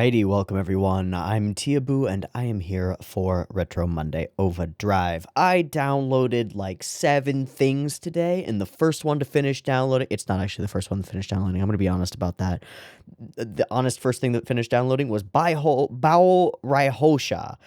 Alrighty, welcome everyone. I'm Tiabu and I am here for Retro Monday OVAdrive. I downloaded like 7 things today, and the first one to finish downloading, it's not actually the first one to finish downloading, I'm going to be honest about that. The honest first thing that finished downloading was Bao Raihosha,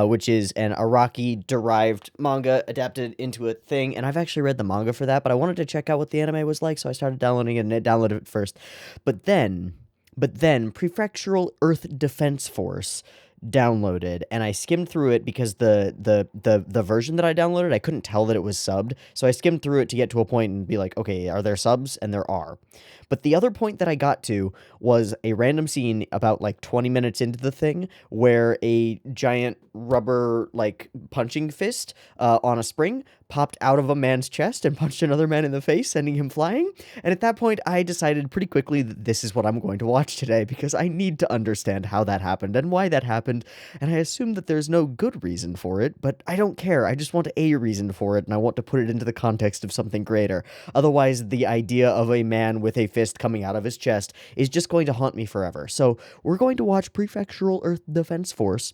which is an Iraqi-derived manga adapted into a thing, and I've actually read the manga for that, but I wanted to check out what the anime was like, so I started downloading it and it downloaded it first. But then Prefectural Earth Defense Force downloaded, and I skimmed through it because the version that I downloaded, I couldn't tell that it was subbed, so I skimmed through it to get to a point and be like, okay, are there subs? And there are. But the other point that I got to was a random scene about like 20 minutes into the thing where a giant rubber like punching fist on a spring popped out of a man's chest and punched another man in the face, sending him flying. And at that point, I decided pretty quickly that this is what I'm going to watch today because I need to understand how that happened and why that happened. And I assume that there's no good reason for it, but I don't care. I just want a reason for it, and I want to put it into the context of something greater. Otherwise, the idea of a man with a fist coming out of his chest is just going to haunt me forever. So we're going to watch Prefectural Earth Defense Force.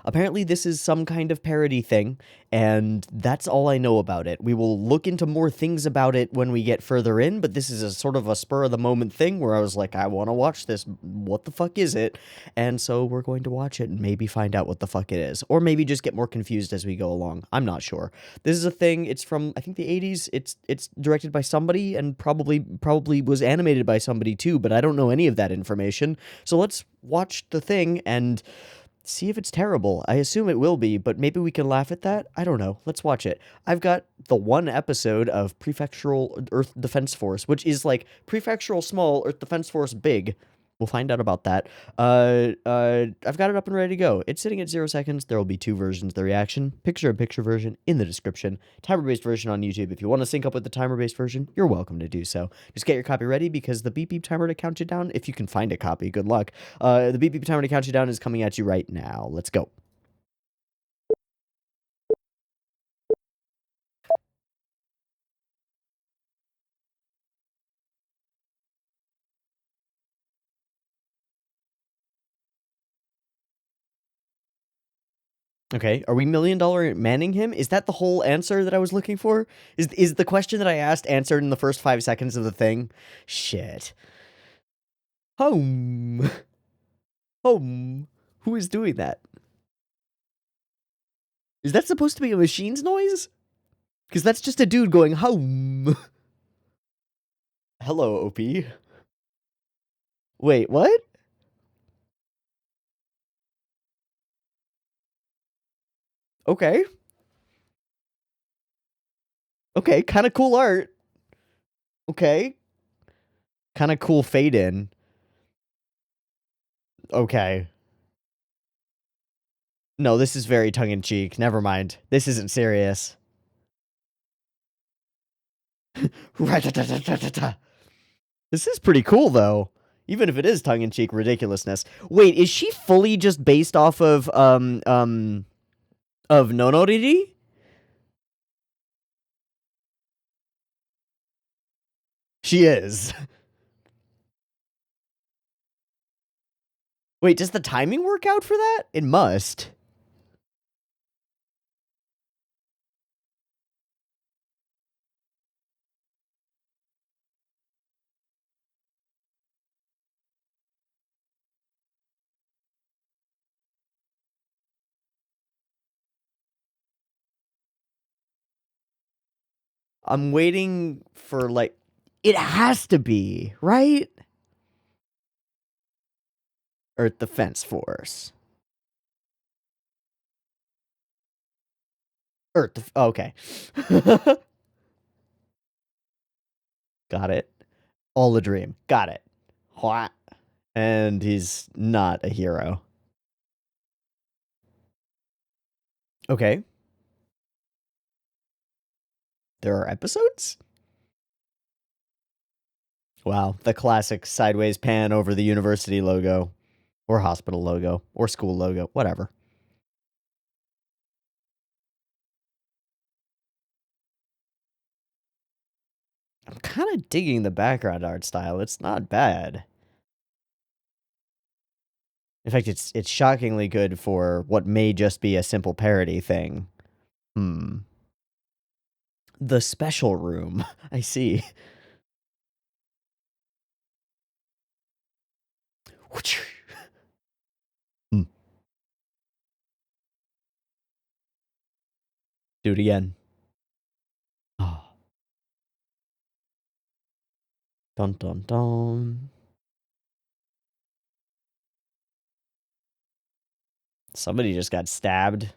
Apparently this is some kind of parody thing, and that's all I know about it. We will look into more things about it when we get further in, but this is a sort of a spur-of-the-moment thing where I was like, I want to watch this. What the fuck is it? And so we're going to watch it and maybe find out what the fuck it is. Or maybe just get more confused as we go along. I'm not sure. This is a thing, it's from, I think, the 80s. It's directed by somebody and probably was animated by somebody too, but I don't know any of that information. So let's watch the thing and see if it's terrible. I assume it will be, but maybe we can laugh at that? I don't know. Let's watch it. I've got the one episode of Prefectural Earth Defense Force, which is like Prefectural small, Earth Defense Force big. We'll find out about that. I've got it up and ready to go. It's sitting at 0 seconds. There will be 2 versions of the reaction. Picture-in-picture version in the description. Timer-based version on YouTube. If you want to sync up with the timer-based version, you're welcome to do so. Just get your copy ready because the beep beep timer to count you down, if you can find a copy, good luck. The beep beep timer to count you down is coming at you right now. Let's go. Okay, are we $1 million manning him? Is that the whole answer that I was looking for? Is the question that I asked answered in the first 5 seconds of the thing? Shit. Home. Home. Who is doing that? Is that supposed to be a machine's noise? Because that's just a dude going home. Hello, OP. Wait, what? Okay. Okay, kind of cool art. Okay. Kind of cool fade in. Okay. No, this is very tongue-in-cheek. Never mind. This isn't serious. This is pretty cool, though. Even if it is tongue-in-cheek ridiculousness. Wait, is she fully just based off of Nonoriri? She is. Wait, does the timing work out for that? It must. I'm waiting for, like... It has to be, right? Earth Defense Force. Okay. Got it. All a dream. Got it. What? And he's not a hero. Okay. There are episodes? Wow, the classic sideways pan over the university logo. Or hospital logo. Or school logo. Whatever. I'm kind of digging the background art style. It's not bad. In fact, it's shockingly good for what may just be a simple parody thing. The special room. I see. Hmm. Do it again. Oh. Dun dun dun. Somebody just got stabbed.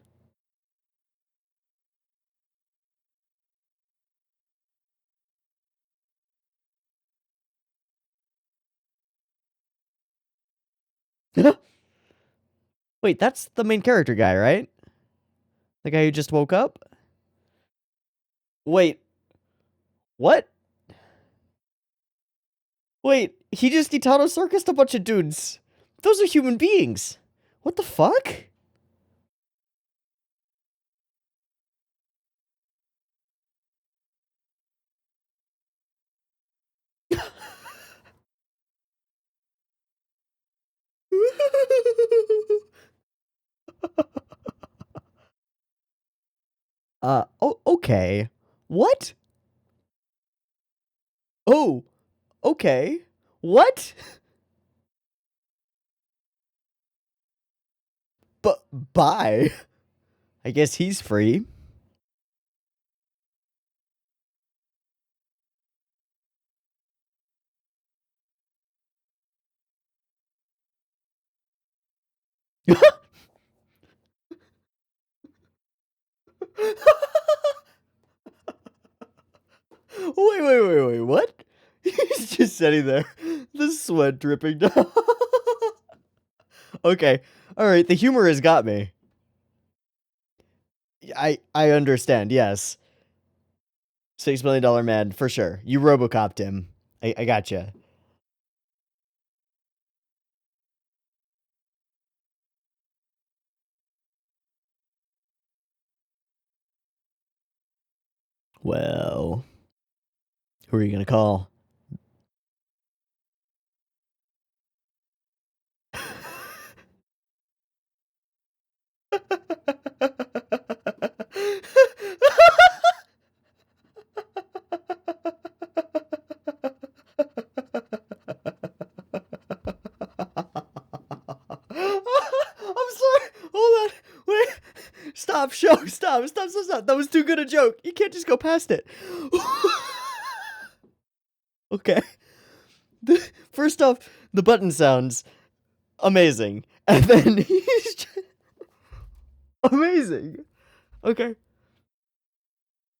Wait, that's the main character guy, right? The guy who just woke up? Wait. What? Wait, he just Itano circused a bunch of dudes. Those are human beings. What the fuck? Oh, okay. What? Oh, okay. What? But bye. I guess he's free. Wait, what? He's just sitting there, the sweat dripping down. Okay, alright, the humor has got me. I understand, yes. $6 million man, for sure. You Robocopped him. I gotcha. Well, who are you gonna call? I'm sorry. Hold on. Wait. Stop. Stop. That was too good a joke. You can't just go past it. Okay. First off, the button sounds amazing. And then he's just amazing. Okay.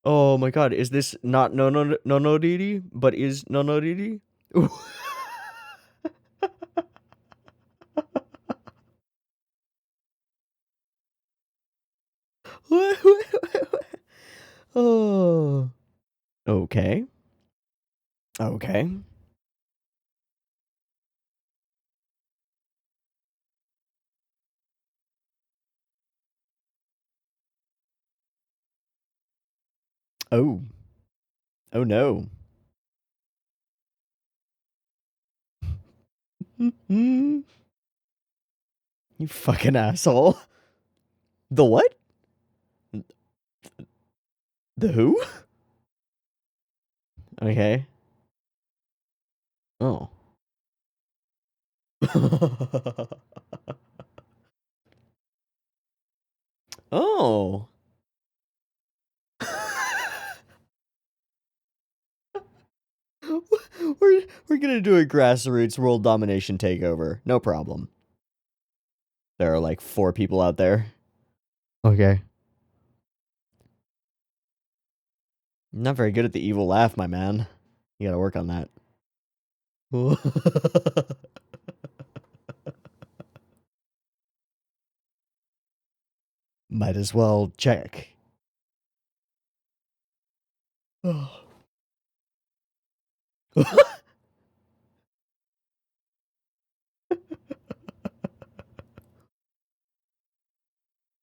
Oh my god, is this not no Didi, but is no Didi? Wait. Oh. Okay. Okay. Oh. Oh no. You fucking asshole. The what? The who? Okay. Oh. Oh. We're gonna do a grassroots world domination takeover. No problem. There are like 4 people out there. Okay. Not very good at the evil laugh, my man. You gotta work on that. Might as well check.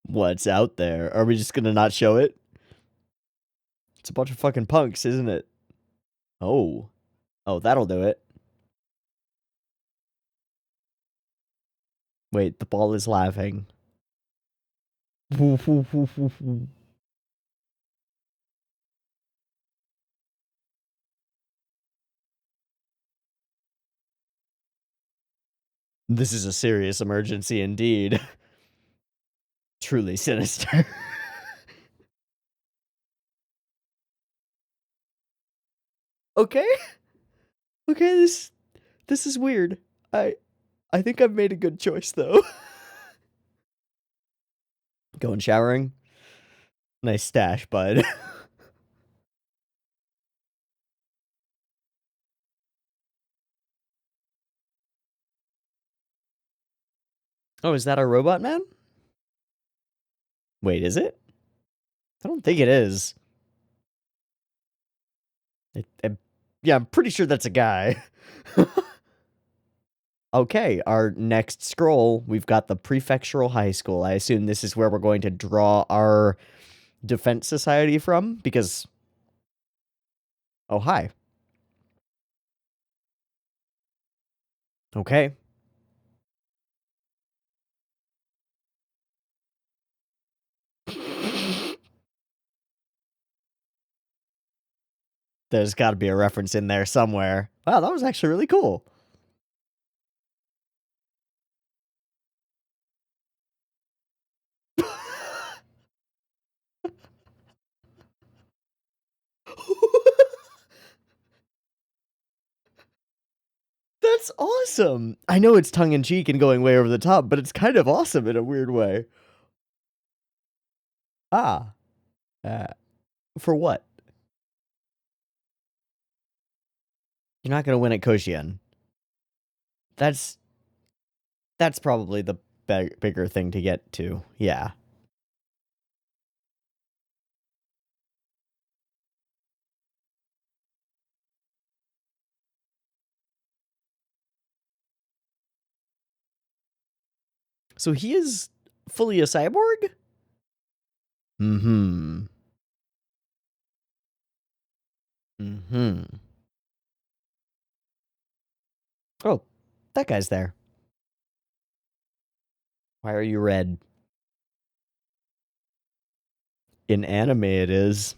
What's out there? Are we just gonna not show it? It's a bunch of fucking punks, isn't it? Oh. Oh, that'll do it. Wait, the ball is laughing. This is a serious emergency indeed. Truly sinister. Okay. Okay, this is weird. I think I've made a good choice though. Going showering. Nice stash, bud. Oh, is that a robot man? Wait, is it? I don't think it is. Yeah, I'm pretty sure that's a guy. Okay, our next scroll, we've got the Prefectural High School. I assume this is where we're going to draw our defense society from, because... Oh, hi. Okay. There's got to be a reference in there somewhere. Wow, that was actually really cool. That's awesome. I know it's tongue-in-cheek and going way over the top, but it's kind of awesome in a weird way. Ah. Uh, for what? You're not going to win at Koshien. That's probably the bigger thing to get to. Yeah. So he is fully a cyborg? Mm-hmm. Mm-hmm. Oh, that guy's there. Why are you red? In anime it is.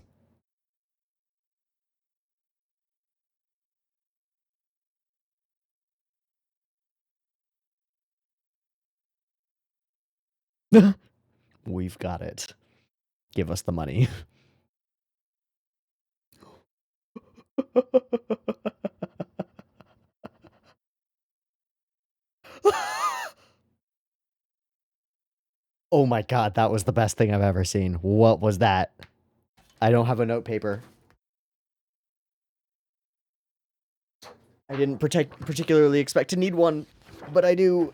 We've got it. Give us the money. Oh my god, that was the best thing I've ever seen. What was that? I don't have a note paper. I didn't particularly expect to need one, but I do.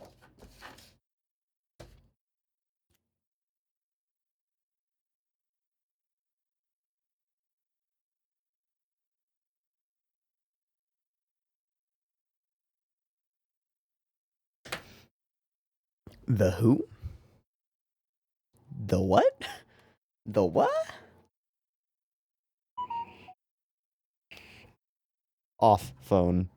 The who? The what? The what? Off phone.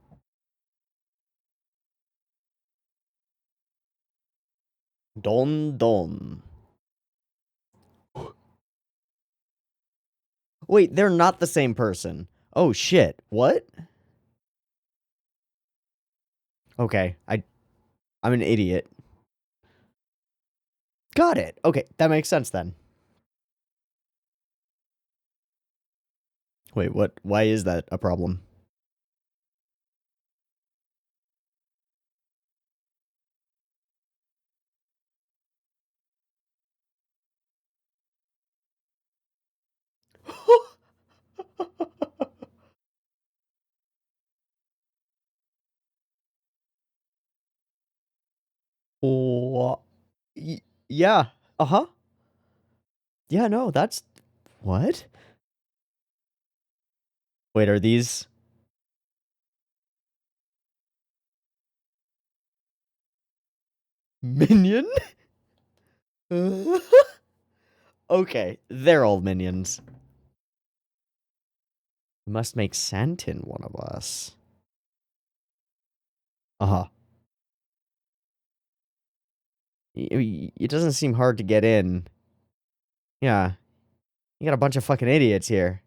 Don don. Wait, they're not the same person. Oh shit. What? Okay, I'm an idiot. Got it. Okay, that makes sense then. Wait, what? Why is that a problem? Oh, yeah. Uh-huh. Yeah, no, that's... What? Wait, are these... Minion? Okay, they're all minions. We must make Santin one of us. Uh-huh. It doesn't seem hard to get in. Yeah. You got a bunch of fucking idiots here.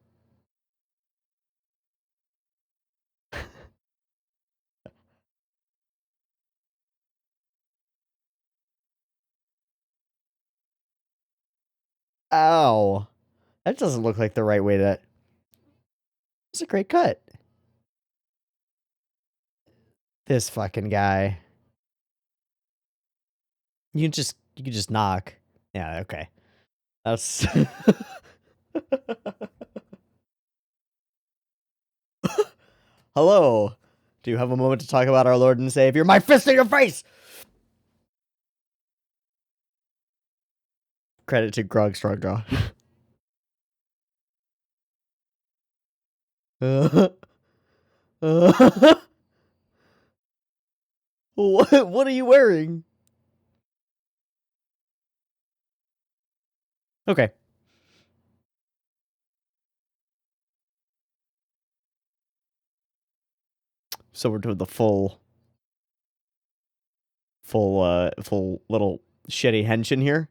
Ow. That doesn't look like the right way to... It's a great cut. This fucking guy. You can just knock. Yeah, okay. That's... Hello. Do you have a moment to talk about our Lord and Savior? My fist in your face! Credit to Grog Strongjaw. What are you wearing? Okay. So we're doing the full little shitty henshin here.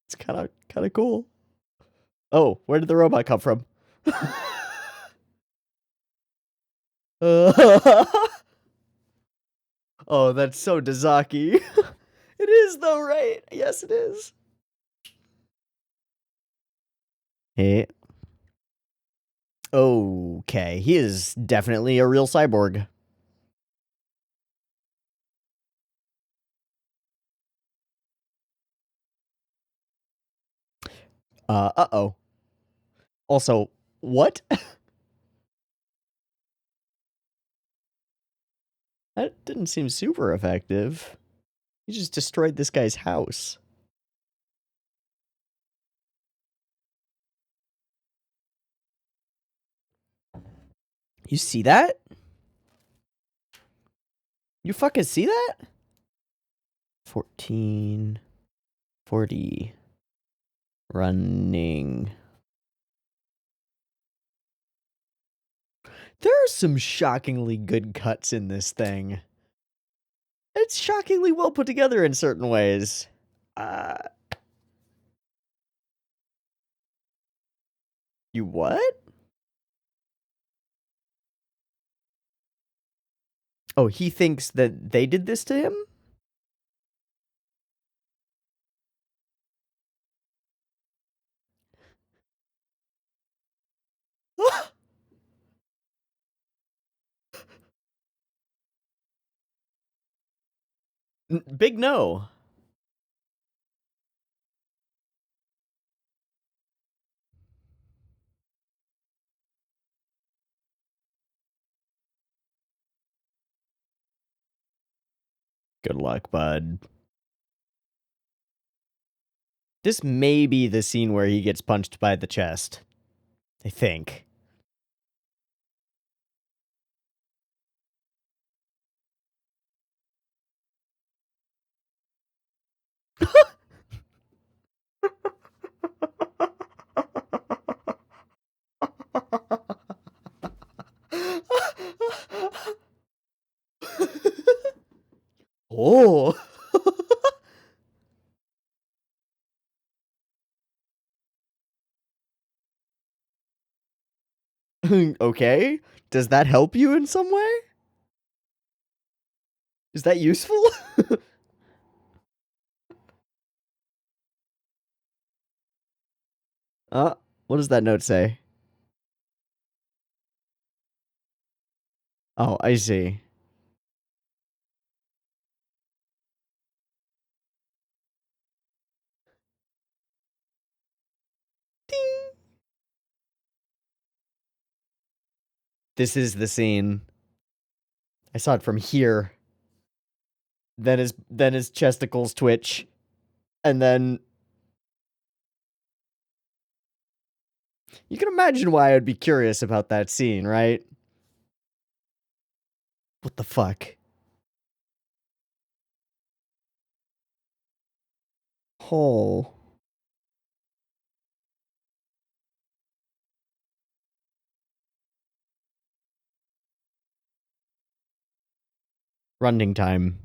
It's kind of cool. Oh, where did the robot come from? Oh, that's so Dazaki. It is though, right? Yes, it is. Hey. Okay, he is definitely a real cyborg. Uh-oh. Also, what? That didn't seem super effective. You just destroyed this guy's house. You see that? You fucking see that? 14, 40, running. There are some shockingly good cuts in this thing. It's shockingly well put together in certain ways. You what? Oh, he thinks that they did this to him? Big no. Good luck, bud. This may be the scene where he gets punched by the chest. I think. Oh. Okay. Does that help you in some way? Is that useful? What does that note say? Oh, I see. Ding. This is the scene. I saw it from here. Then his chesticles twitch. And then you can imagine why I'd be curious about that scene, right? What the fuck? Oh. Running time.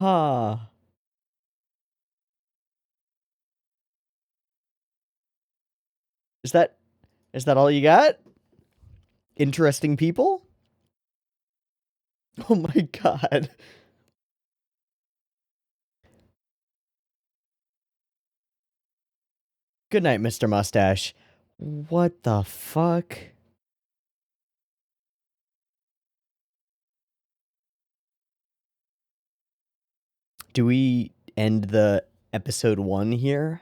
Huh. Is that all you got? Interesting people? Oh my god. Good night, Mr. Mustache. What the fuck? Do we end the episode 1 here?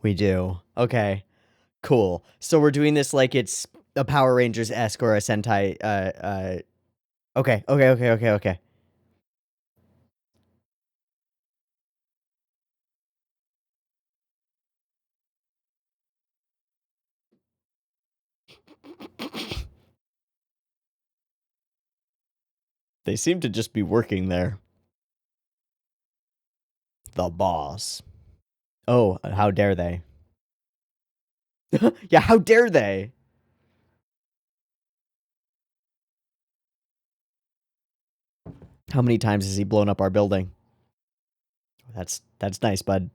We do. Okay. Cool. So we're doing this like it's a Power Rangers-esque or a Sentai, okay. They seem to just be working there. The boss. Oh, how dare they? Yeah, how dare they? How many times has he blown up our building? That's nice, bud.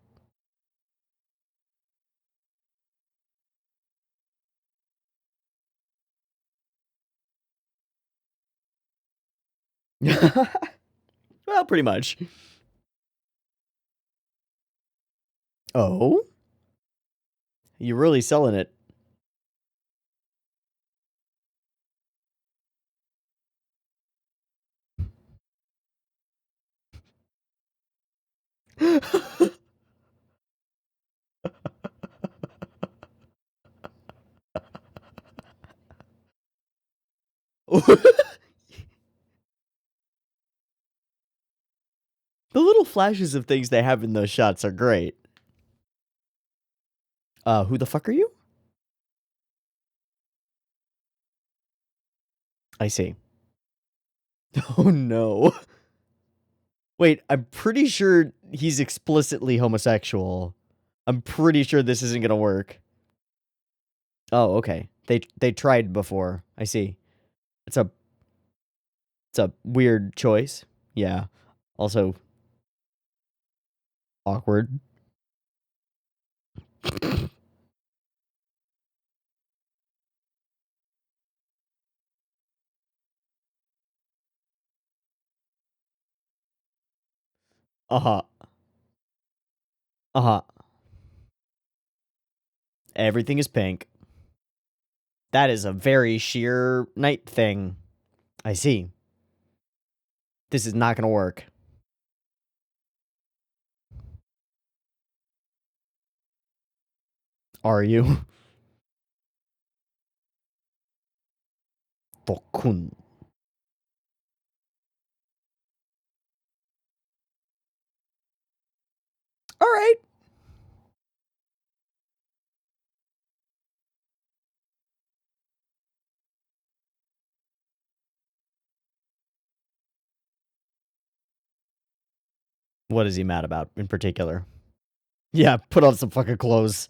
Well, pretty much. Oh? You're really selling it. The little flashes of things they have in those shots are great. Who the fuck are you? I see. Oh no. Wait, I'm pretty sure he's explicitly homosexual. I'm pretty sure this isn't gonna work. Oh, okay. They tried before. I see. It's a weird choice. Yeah. Also awkward. Uh-huh. Uh-huh. Everything is pink. That is a very sheer night thing. I see. This is not gonna work. Are you? Tokun. Alright. What is he mad about in particular? Yeah, put on some fucking clothes.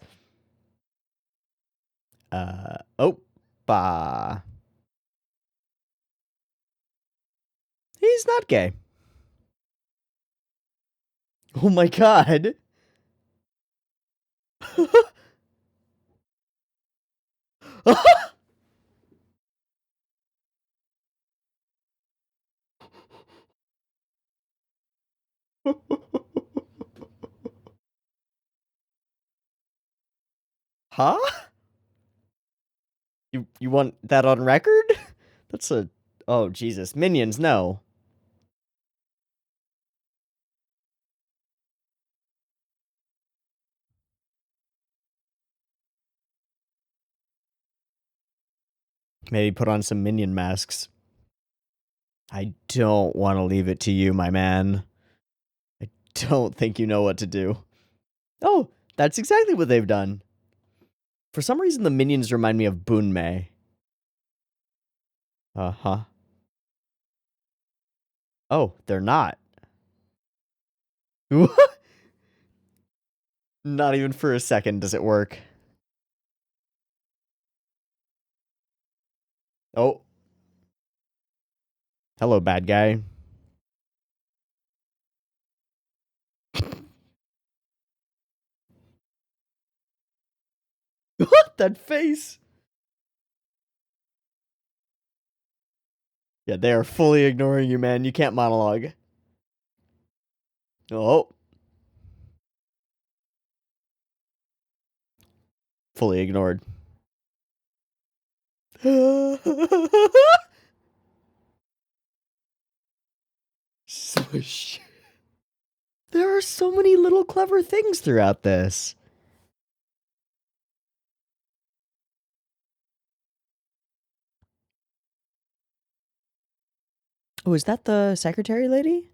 Bah. He's not gay. Oh my god. Huh? You want that on record? That's a... Oh, Jesus. Minions, no. Maybe put on some minion masks. I don't want to leave it to you, my man. I don't think you know what to do. Oh, that's exactly what they've done. For some reason, the minions remind me of Bunmei. Uh-huh. Oh, they're not. Not even for a second does it work. Oh. Hello, bad guy. What? That face? Yeah, they are fully ignoring you, man. You can't monologue. Oh. Fully ignored. Swish. There are so many little clever things throughout this. Oh, is that the secretary lady?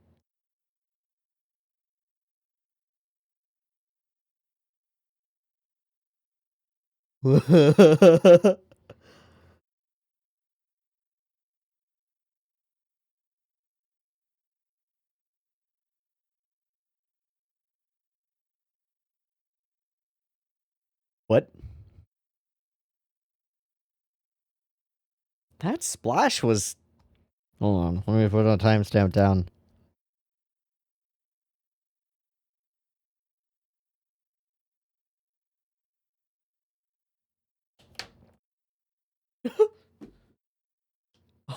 What? That splash was... Hold on, let me put a timestamp down.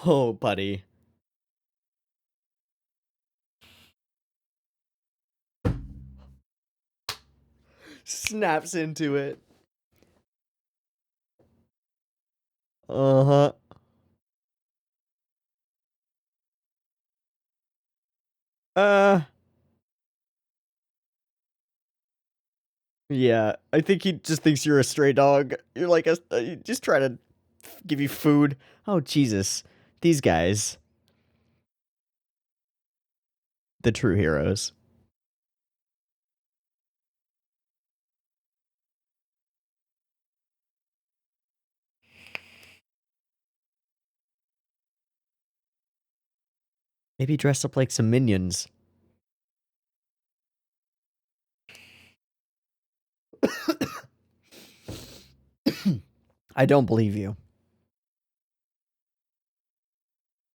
Oh, buddy. Snaps into it. Uh-huh. Yeah, I think he just thinks you're a stray dog. You're like just trying to give you food. Oh, Jesus. These guys. The true heroes. Maybe dress up like some minions. I don't believe you.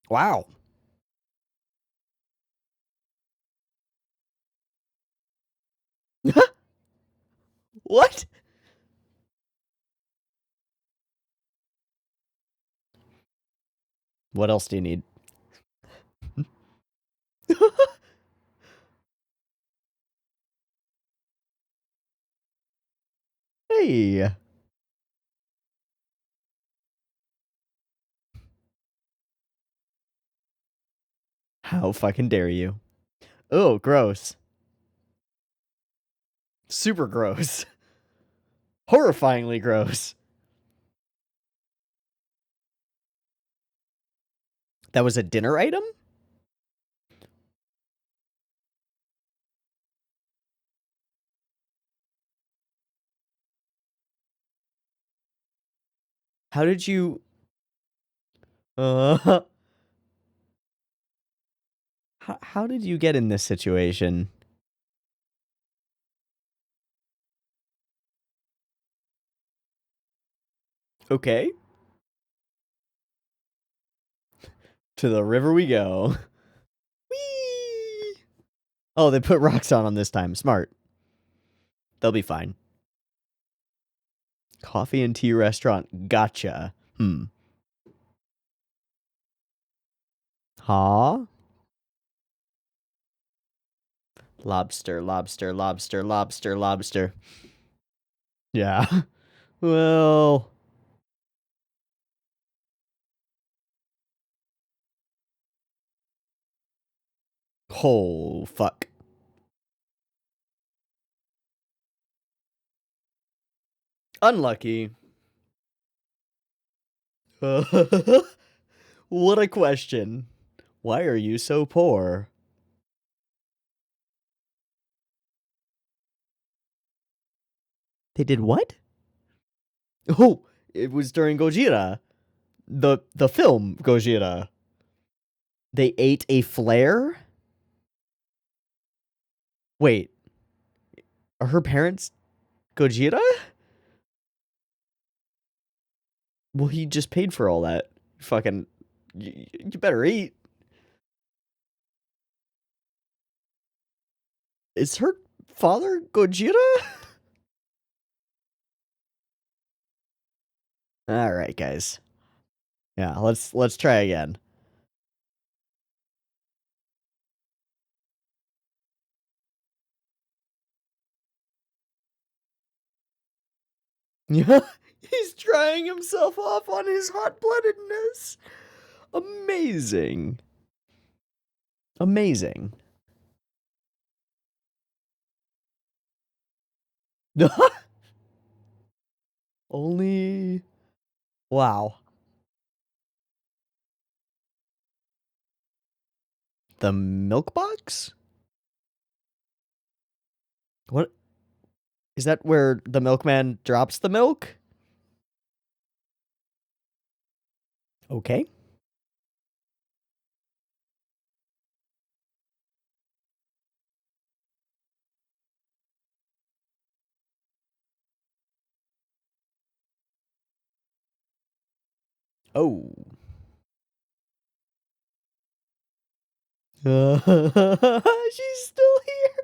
Wow. What? What else do you need? Hey. How fucking dare you? Oh, gross. Super gross. Horrifyingly gross. That was a dinner item? How did you... Uh... How did you get in this situation? Okay. To the river we go. Whee! Oh, they put rocks on them this time. Smart. They'll be fine. Coffee and tea restaurant. Gotcha. Huh? Lobster, lobster, lobster, lobster, lobster. Yeah. Well... Oh, fuck. Unlucky. What a question. Why are you so poor? They did what? Oh, it was during Gojira. The film Gojira. They ate a flare? Wait, are her parents Gojira? Well, he just paid for all that. Fucking, you better eat. Is her father Gojira? All right, guys. Yeah, let's try again. Yeah, he's trying himself off on his hot-bloodedness. Amazing. Amazing. Only... Wow. The milk box? What? Is that where the milkman drops the milk? Okay. Oh. She's still here.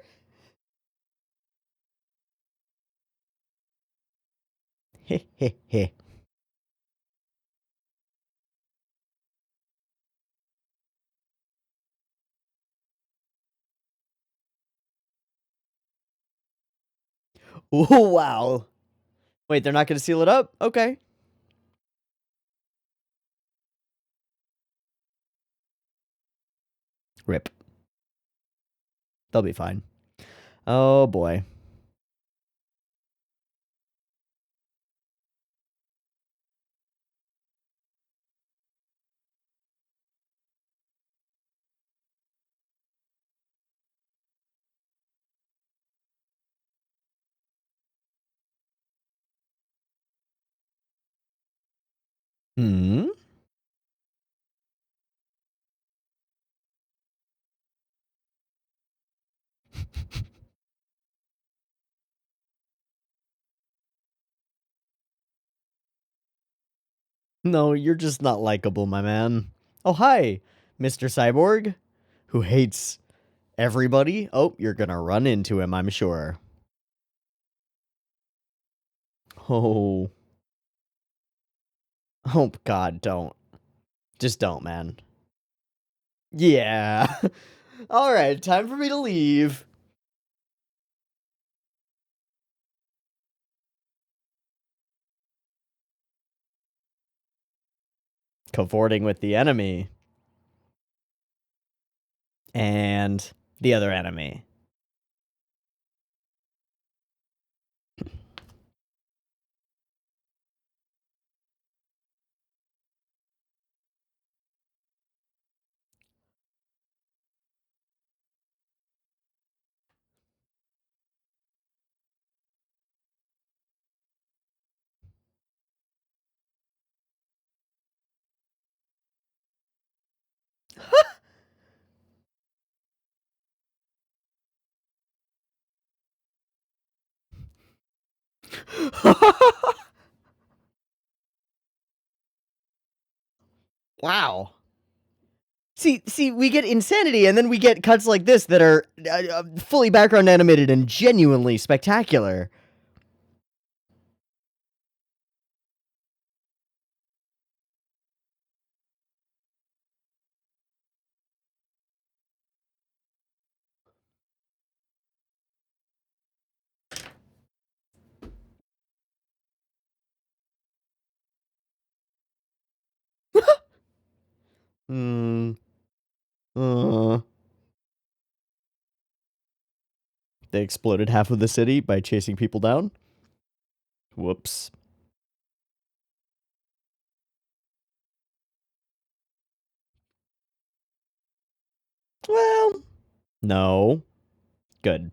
Heh heh heh. Oh, wow. Wait, they're not going to seal it up? Okay. Rip. They'll be fine. Oh, boy. Hmm? No, you're just not likable, my man. Oh, hi, Mr. Cyborg, who hates everybody. Oh, you're gonna run into him, I'm sure. Oh. Oh, God, don't. Just don't, man. Yeah. All right, time for me to leave. Cavorting with the enemy. And the other enemy. Wow. See, we get insanity, and then we get cuts like this that are fully background animated and genuinely spectacular. Hmm. They exploded half of the city by chasing people down. Whoops. Well, no. Good.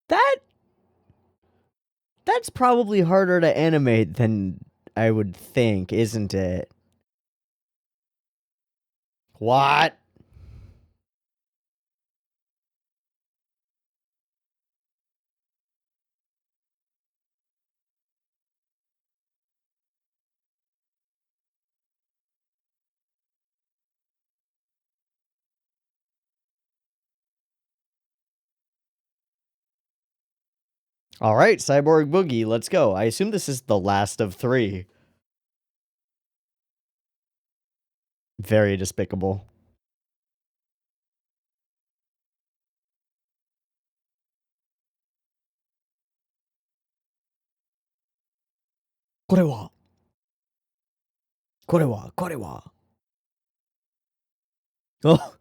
That's probably harder to animate than I would think, isn't it? What? All right, Cyborg Boogie, let's go. I assume this is the last of 3. Very despicable. Korewa. Korewa. Korewa. Oh.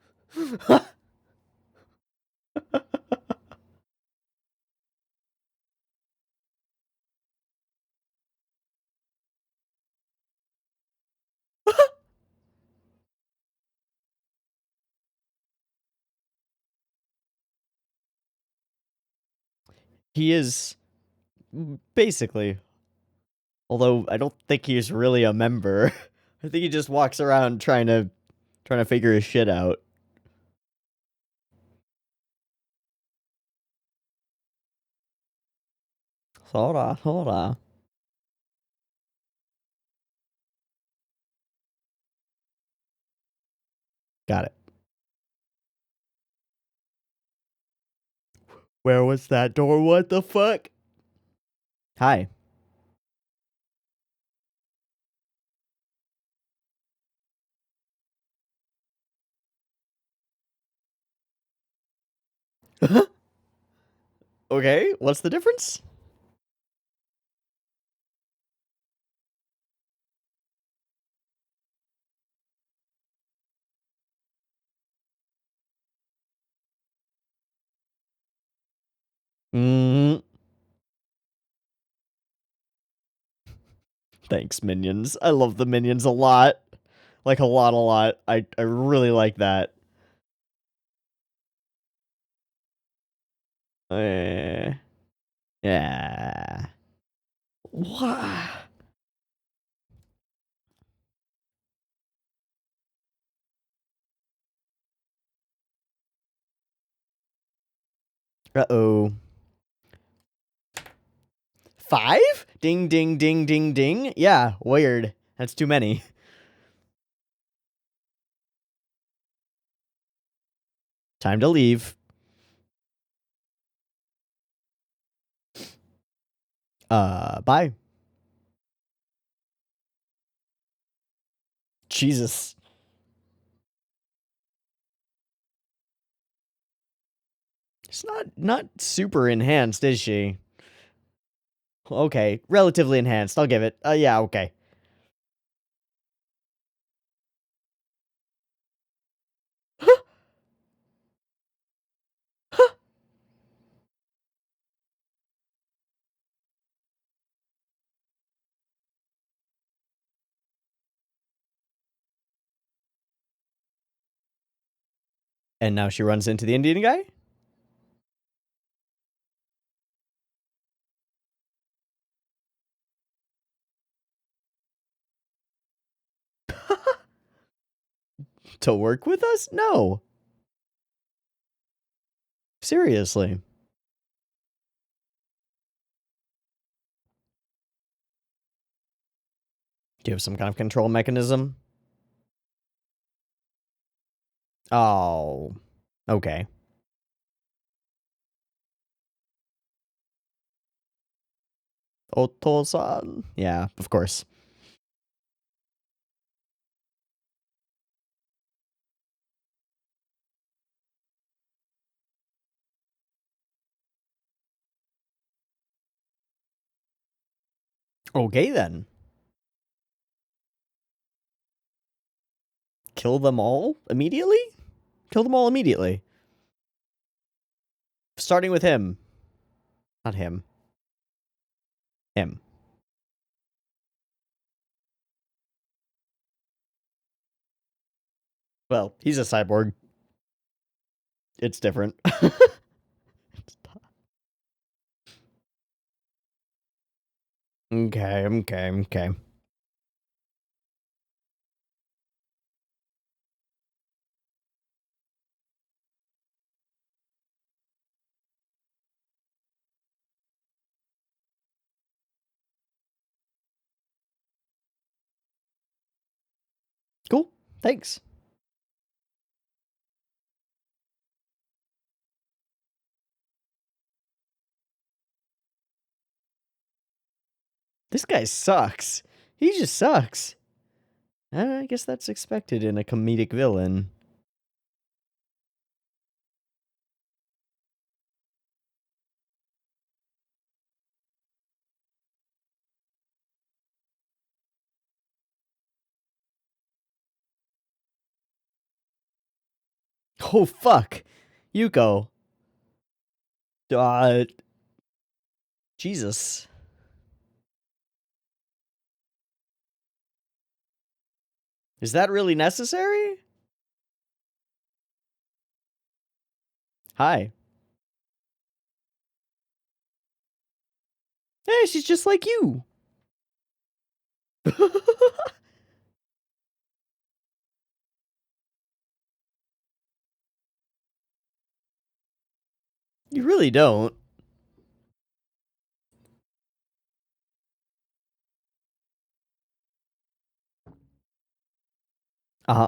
He is basically. Although I don't think he's really a member. I think he just walks around trying to figure his shit out. Sora, Sora. Got it. Where was that door? What the fuck? Hi. Okay, what's the difference? Mm. Thanks, minions. I love the minions a lot. Like, a lot, a lot. I really like that. Yeah. What? Uh-oh. 5? Ding, ding, ding, ding, ding. Yeah, weird. That's too many. Time to leave. Bye. Jesus. It's not super enhanced, is she? Okay, relatively enhanced. I'll give it. Yeah, okay. And now she runs into the Indian guy? To work with us? No. Seriously. Do you have some kind of control mechanism? Oh. Okay. Oto-san. Yeah, of course. Okay, then. Kill them all immediately? Kill them all immediately. Starting with him. Not him. Him. Well, he's a cyborg. It's different. Okay. Cool. Thanks. This guy sucks. He just sucks. I guess that's expected in a comedic villain. Oh, fuck. Yuko. Jesus. Is that really necessary? Hi. Hey, she's just like you. You really don't. Uh-huh.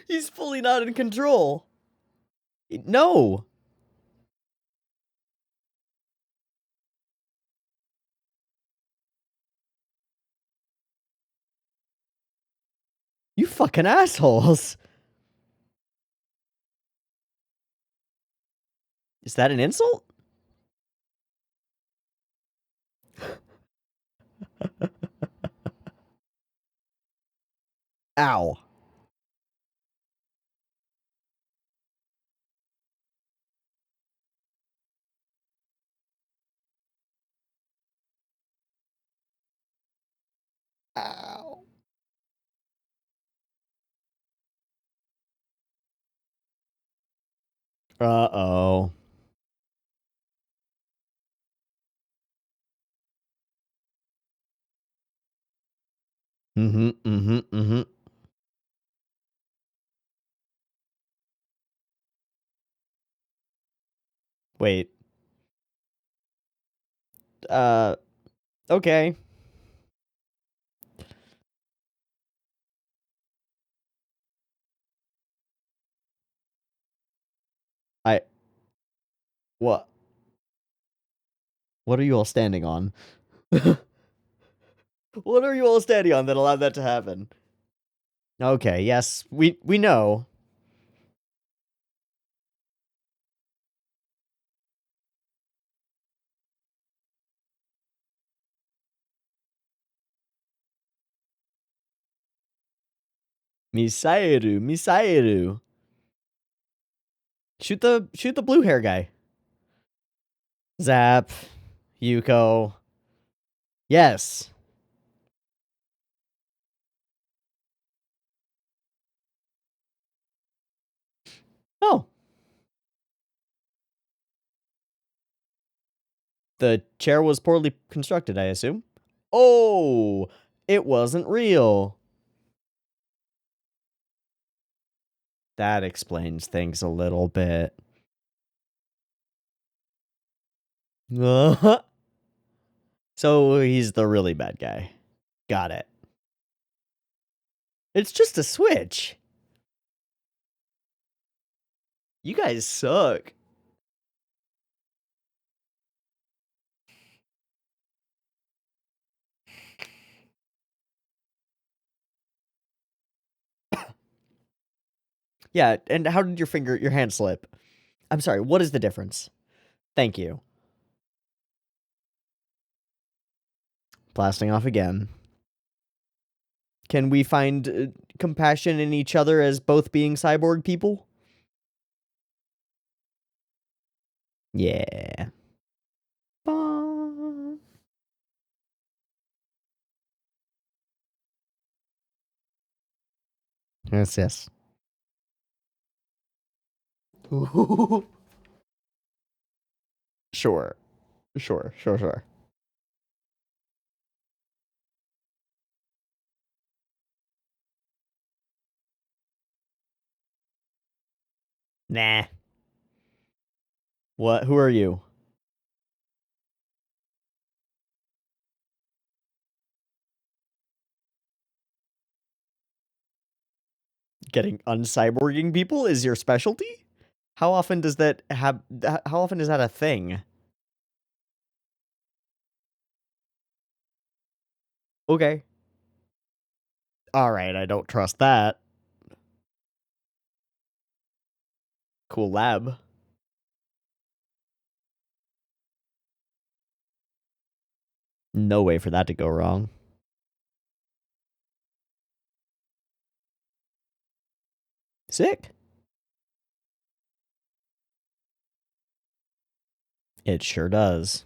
He's fully not in control. No. You fucking assholes. Is that an insult? Ow. Ow. Uh-oh. Mm-hmm. Wait. Uh, okay. I... What? What are you all standing on? What are you all standing on that allowed that to happen? Okay, yes, we know. Misairu. Shoot the blue hair guy. Zap. Yuko. Yes. Oh. The chair was poorly constructed, I assume. Oh, it wasn't real. That explains things a little bit. So he's the really bad guy. Got it. It's just a switch. You guys suck. Yeah, and how did your hand slip? I'm sorry, what is the difference? Thank you. Blasting off again. Can we find compassion in each other as both being cyborg people? Yeah. Yes, yes. Sure. Sure. Nah. What? Who are you? Getting uncyborging people is your specialty? How often does that have? How often is that a thing? Okay. All right, I don't trust that. Cool lab. No way for that to go wrong. Sick. It sure does.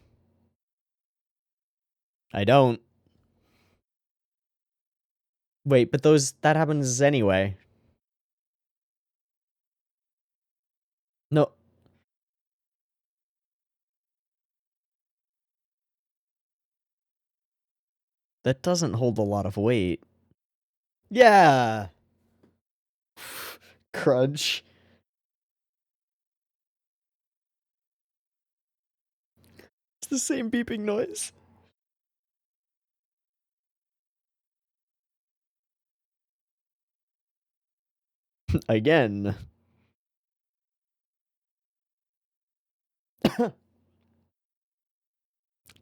I don't. Wait, but that happens anyway. No, that doesn't hold a lot of weight. Yeah. Crunch. It's the same beeping noise. Again.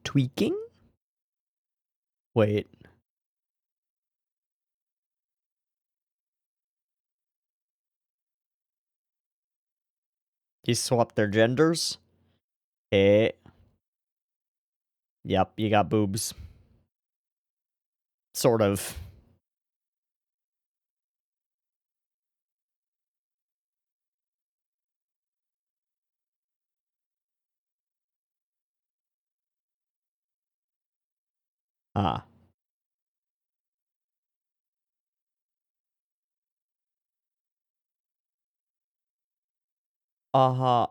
Tweaking? Wait. You swapped their genders? Eh. Yep, you got boobs. Sort of. Ah. Uh-huh.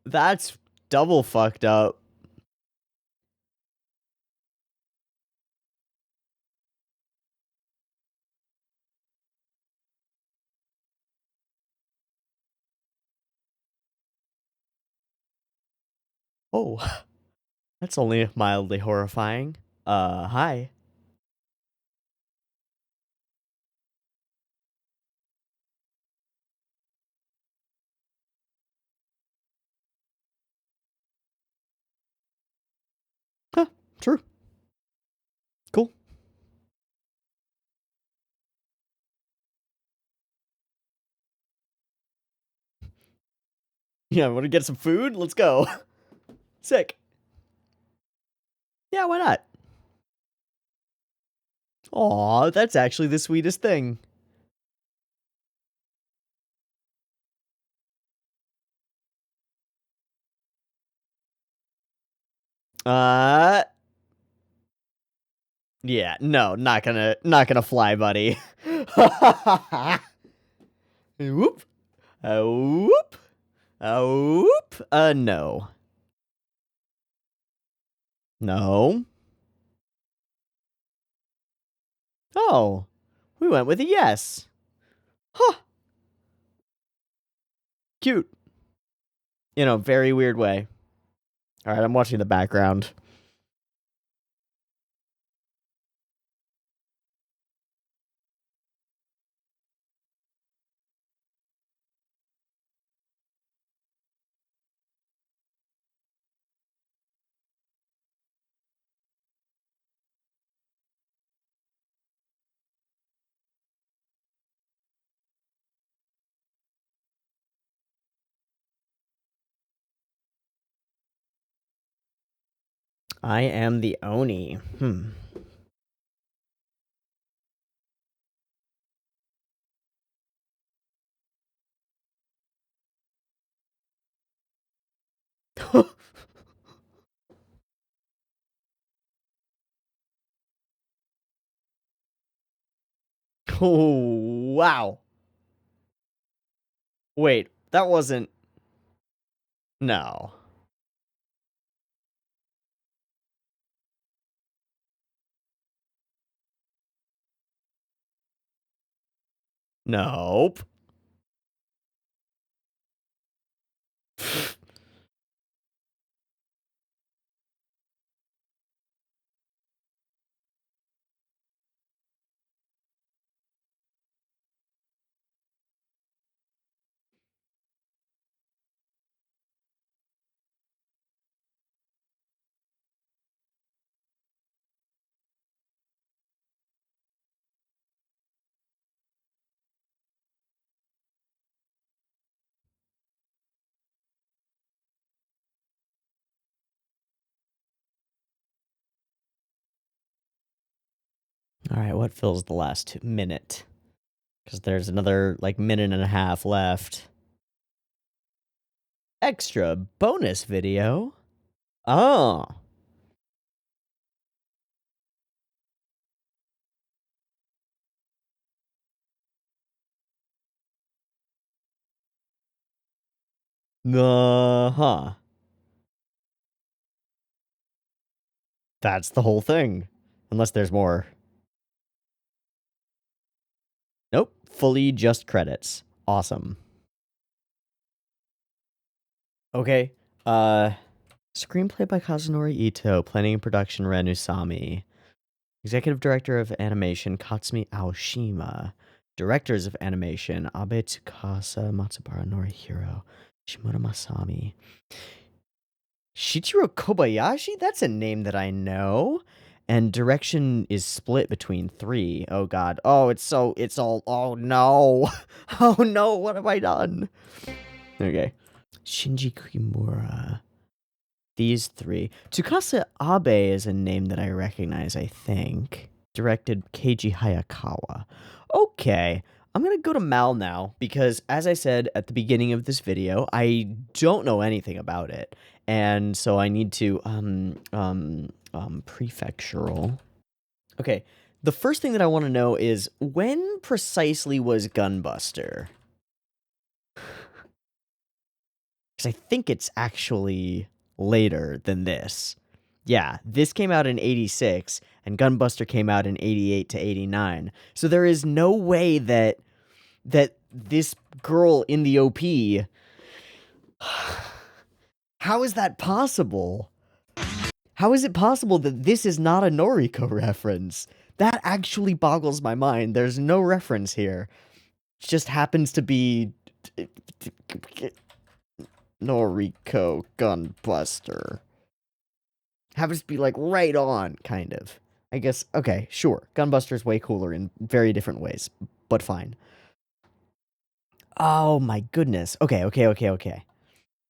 That's double fucked up. Oh, that's only mildly horrifying. Hi. Huh, true. Cool. Yeah, wanna get some food? Let's go. Sick. Yeah, why not? Aw, that's actually the sweetest thing. Uh, yeah, no, not gonna fly, buddy. Whoop. Whoop. Whoop. No. No. Oh, we went with a yes. Huh. Cute. In a very weird way. Alright, I'm watching the background. I am the Oni. Oh, wow. Wait, that wasn't... No. Nope. All right, what fills the last minute? Because there's another, like, minute and a half left. Extra bonus video? Oh. Uh-huh. That's the whole thing. Unless there's more. Nope. Fully just credits. Awesome. Okay. Screenplay by Kazunori Ito. Planning and production Ren Usami. Executive director of animation Katsumi Aoshima. Directors of animation Abe Tsukasa, Matsubara Norihiro, Shimoda Masami. Shichiro Kobayashi? That's a name that I know. And direction is split between 3. Oh god. Oh, it's all, oh no. Oh no, what have I done? Okay. Shinji Kimura. These 3. Tsukasa Abe is a name that I recognize, I think. Directed Keiji Hayakawa. Okay. I'm gonna go to Mal now, because as I said at the beginning of this video, I don't know anything about it. And so I need to, Prefectural. Okay, the first thing that I want to know is, when precisely was Gunbuster? Because I think it's actually later than this. Yeah, this came out in 86, and Gunbuster came out in 88 to 89. So there is no way that this girl in the OP... How is that possible? How is it possible that this is not a Noriko reference? That actually boggles my mind. There's no reference here. It just happens to be... Noriko Gunbuster. Happens to be, like, right on, kind of. I guess, okay, sure. Gunbuster's way cooler in very different ways, but fine. Oh my goodness. Okay.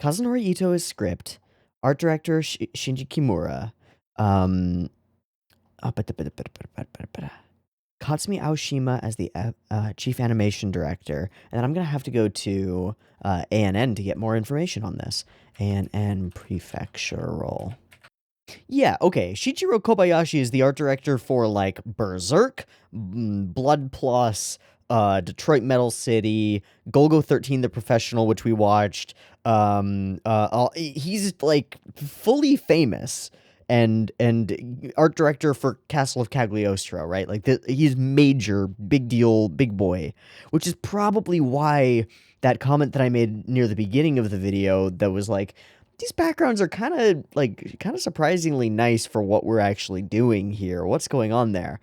Kazunori Ito is script. Art director Shinji Kimura. Katsumi Aoshima as the chief animation director. And then I'm going to have to go to ANN to get more information on this. ANN Prefectural. Yeah, okay. Shichiro Kobayashi is the art director for, like, Berserk, Blood Plus, Detroit Metal City, Golgo 13 The Professional, which we watched. He's, like, fully famous and art director for Castle of Cagliostro, right? Like, he's major, big deal, big boy, which is probably why that comment that I made near the beginning of the video that was like, these backgrounds are kind of surprisingly nice for what we're actually doing here. What's going on there?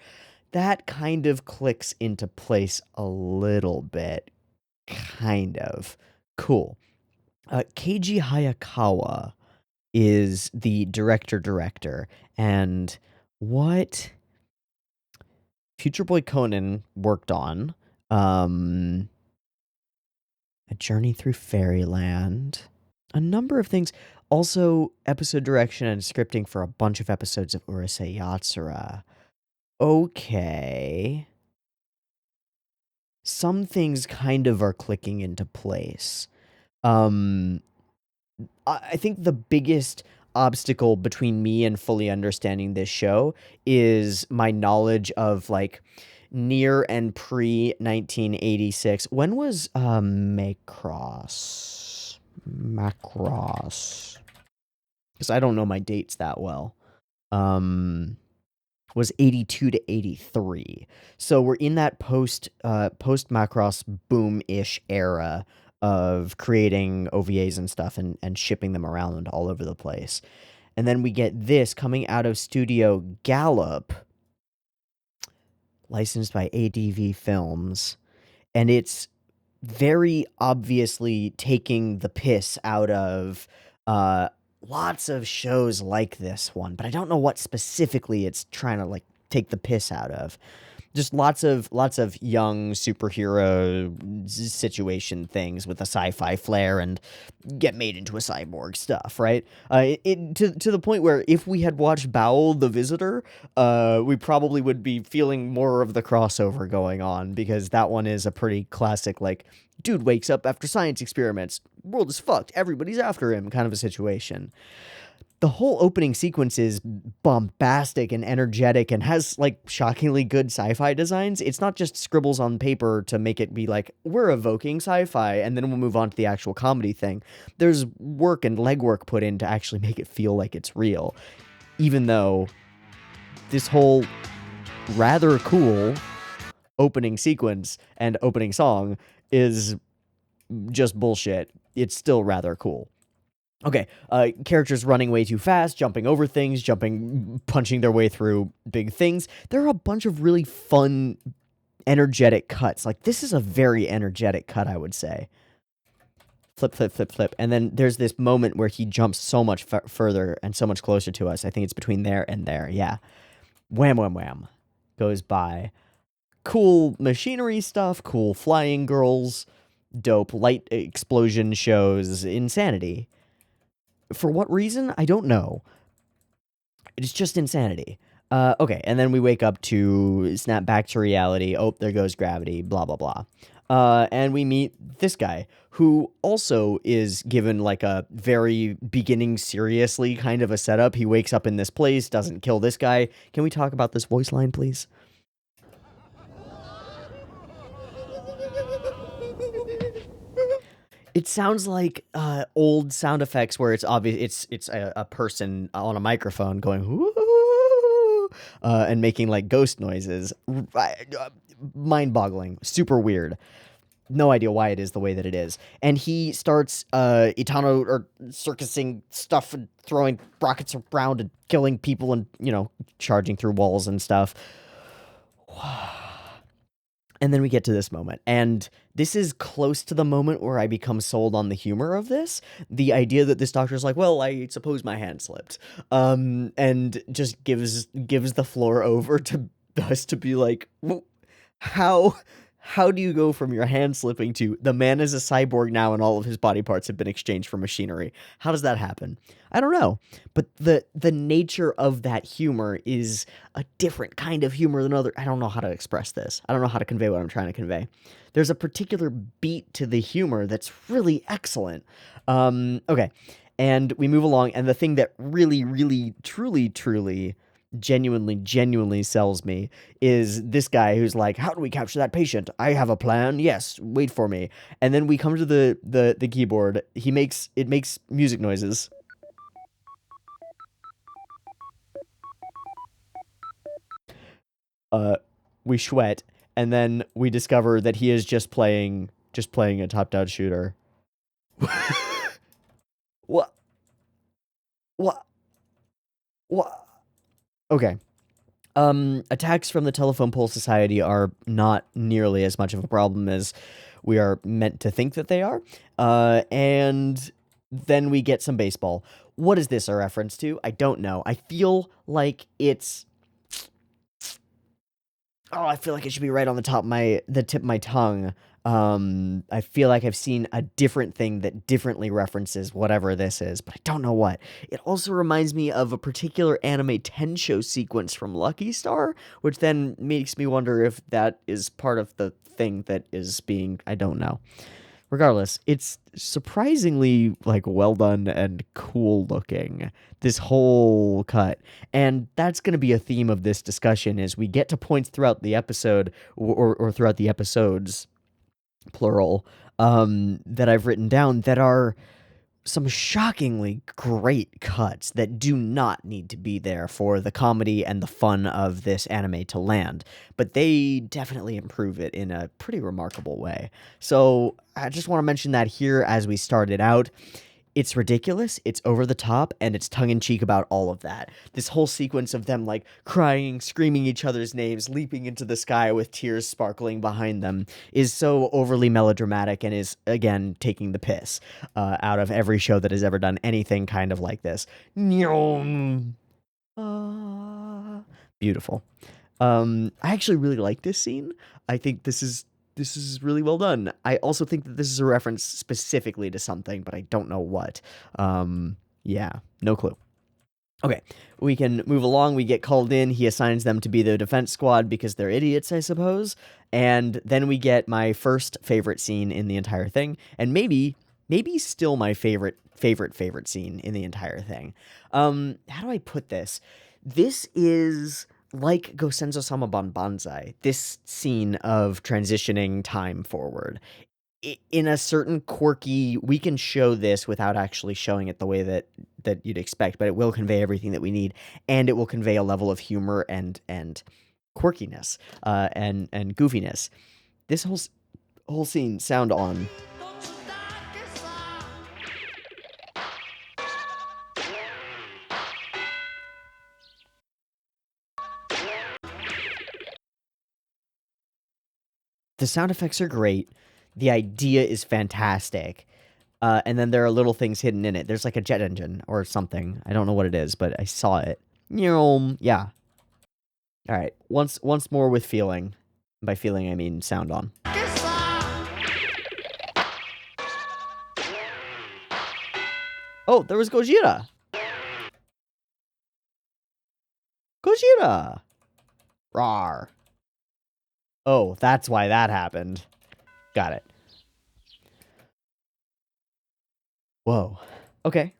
That kind of clicks into place a little bit. Kind of. Cool. Keiji Hayakawa is the director, and what Future Boy Conan worked on, A Journey Through Fairyland, a number of things. Also, episode direction and scripting for a bunch of episodes of Urusei Yatsura. Okay. Some things kind of are clicking into place. I think the biggest obstacle between me and fully understanding this show is my knowledge of, like, near and pre 1986. When was Macross? Macross. Because I don't know my dates that well. Was 82 to 83. So we're in that post Macross boom-ish era of creating OVAs and stuff and shipping them around all over the place. And then we get this coming out of Studio Gallop, licensed by ADV Films, and it's very obviously taking the piss out of lots of shows like this one, but I don't know what specifically it's trying to like take the piss out of. Just lots of young superhero situation things with a sci-fi flair and get made into a cyborg stuff, right? To the point where if we had watched Bowel the Visitor, we probably would be feeling more of the crossover going on, because that one is a pretty classic, like, dude wakes up after science experiments, world is fucked, everybody's after him kind of a situation. The whole opening sequence is bombastic and energetic and has, like, shockingly good sci-fi designs. It's not just scribbles on paper to make it be like, we're evoking sci-fi, and then we'll move on to the actual comedy thing. There's work and legwork put in to actually make it feel like it's real, even though this whole rather cool opening sequence and opening song is just bullshit. It's still rather cool. Okay, characters running way too fast, jumping over things, punching their way through big things. There are a bunch of really fun, energetic cuts. Like, this is a very energetic cut, I would say. Flip, flip, flip, flip. And then there's this moment where he jumps so much further and so much closer to us. I think it's between there and there, yeah. Wham, wham, wham. Goes by. Cool machinery stuff, cool flying girls, dope light explosion shows, insanity. For what reason? I don't know. It's just insanity. Okay, and then we wake up to snap back to reality. Oh, there goes gravity, blah, blah, blah. And we meet this guy, who also is given, like, a very beginning seriously kind of a setup. He wakes up in this place, doesn't kill this guy. Can we talk about this voice line, please? It sounds like old sound effects where it's obvious it's a person on a microphone going whoo, and making like ghost noises. Mind-boggling, super weird. No idea why it is the way that it is. And he starts Itano or circusing stuff and throwing rockets around and killing people and, you know, charging through walls and stuff. And then we get to this moment, and this is close to the moment where I become sold on the humor of this. The idea that this doctor's like, well, I suppose my hand slipped, and just gives the floor over to us to be like, how do you go from your hand slipping to the man is a cyborg now and all of his body parts have been exchanged for machinery? How does that happen? I don't know. But the nature of that humor is a different kind of humor than other. I don't know how to express this. I don't know how to convey what I'm trying to convey. There's a particular beat to the humor that's really excellent. Okay. And we move along, and the thing that really, really, truly genuinely sells me is this guy who's like, how do we capture that patient? I have a plan. Yes, wait for me. And then we come to the keyboard. It makes music noises. We sweat, and then we discover that he is just playing a top-down shooter. What? Okay. Attacks from the Telephone Pole Society are not nearly as much of a problem as we are meant to think that they are. And then we get some baseball. What is this a reference to? I don't know. I feel like it's... Oh, I feel like it should be right on the tip of my tongue. I feel like I've seen a different thing that differently references whatever this is, but I don't know what. It also reminds me of a particular anime Tensho sequence from Lucky Star, which then makes me wonder if that is part of the thing that is being... I don't know. Regardless, it's surprisingly like well done and cool looking, this whole cut. And that's going to be a theme of this discussion as we get to points throughout the episode or throughout the episodes plural that I've written down that are some shockingly great cuts that do not need to be there for the comedy and the fun of this anime to land, but they definitely improve it in a pretty remarkable way. So I just want to mention that here as we started out. It's ridiculous, it's over the top, and it's tongue-in-cheek about all of that. This whole sequence of them, like, crying, screaming each other's names, leaping into the sky with tears sparkling behind them, is so overly melodramatic and is, again, taking the piss out of every show that has ever done anything kind of like this. Beautiful. I actually really like this scene. I think this is really well done. I also think that this is a reference specifically to something, but I don't know what. Yeah, no clue. Okay, we can move along. We get called in. He assigns them to be the defense squad because they're idiots, I suppose. And then we get my first favorite scene in the entire thing, and maybe still my favorite scene in the entire thing. How do I put this? This is like Gosenzo-sama Banbanzai, this scene of transitioning time forward. In a certain quirky, we can show this without actually showing it the way that you'd expect, but it will convey everything that we need, and it will convey a level of humor and quirkiness, and goofiness. This whole scene, sound on. The sound effects are great. The idea is fantastic. And then there are little things hidden in it. There's like a jet engine or something. I don't know what it is, but I saw it. Yeah. All right. Once more with feeling. By feeling, I mean sound on. Oh, there was Gojira. Gojira. Rawr. Oh, that's why that happened. Got it. Whoa. Okay.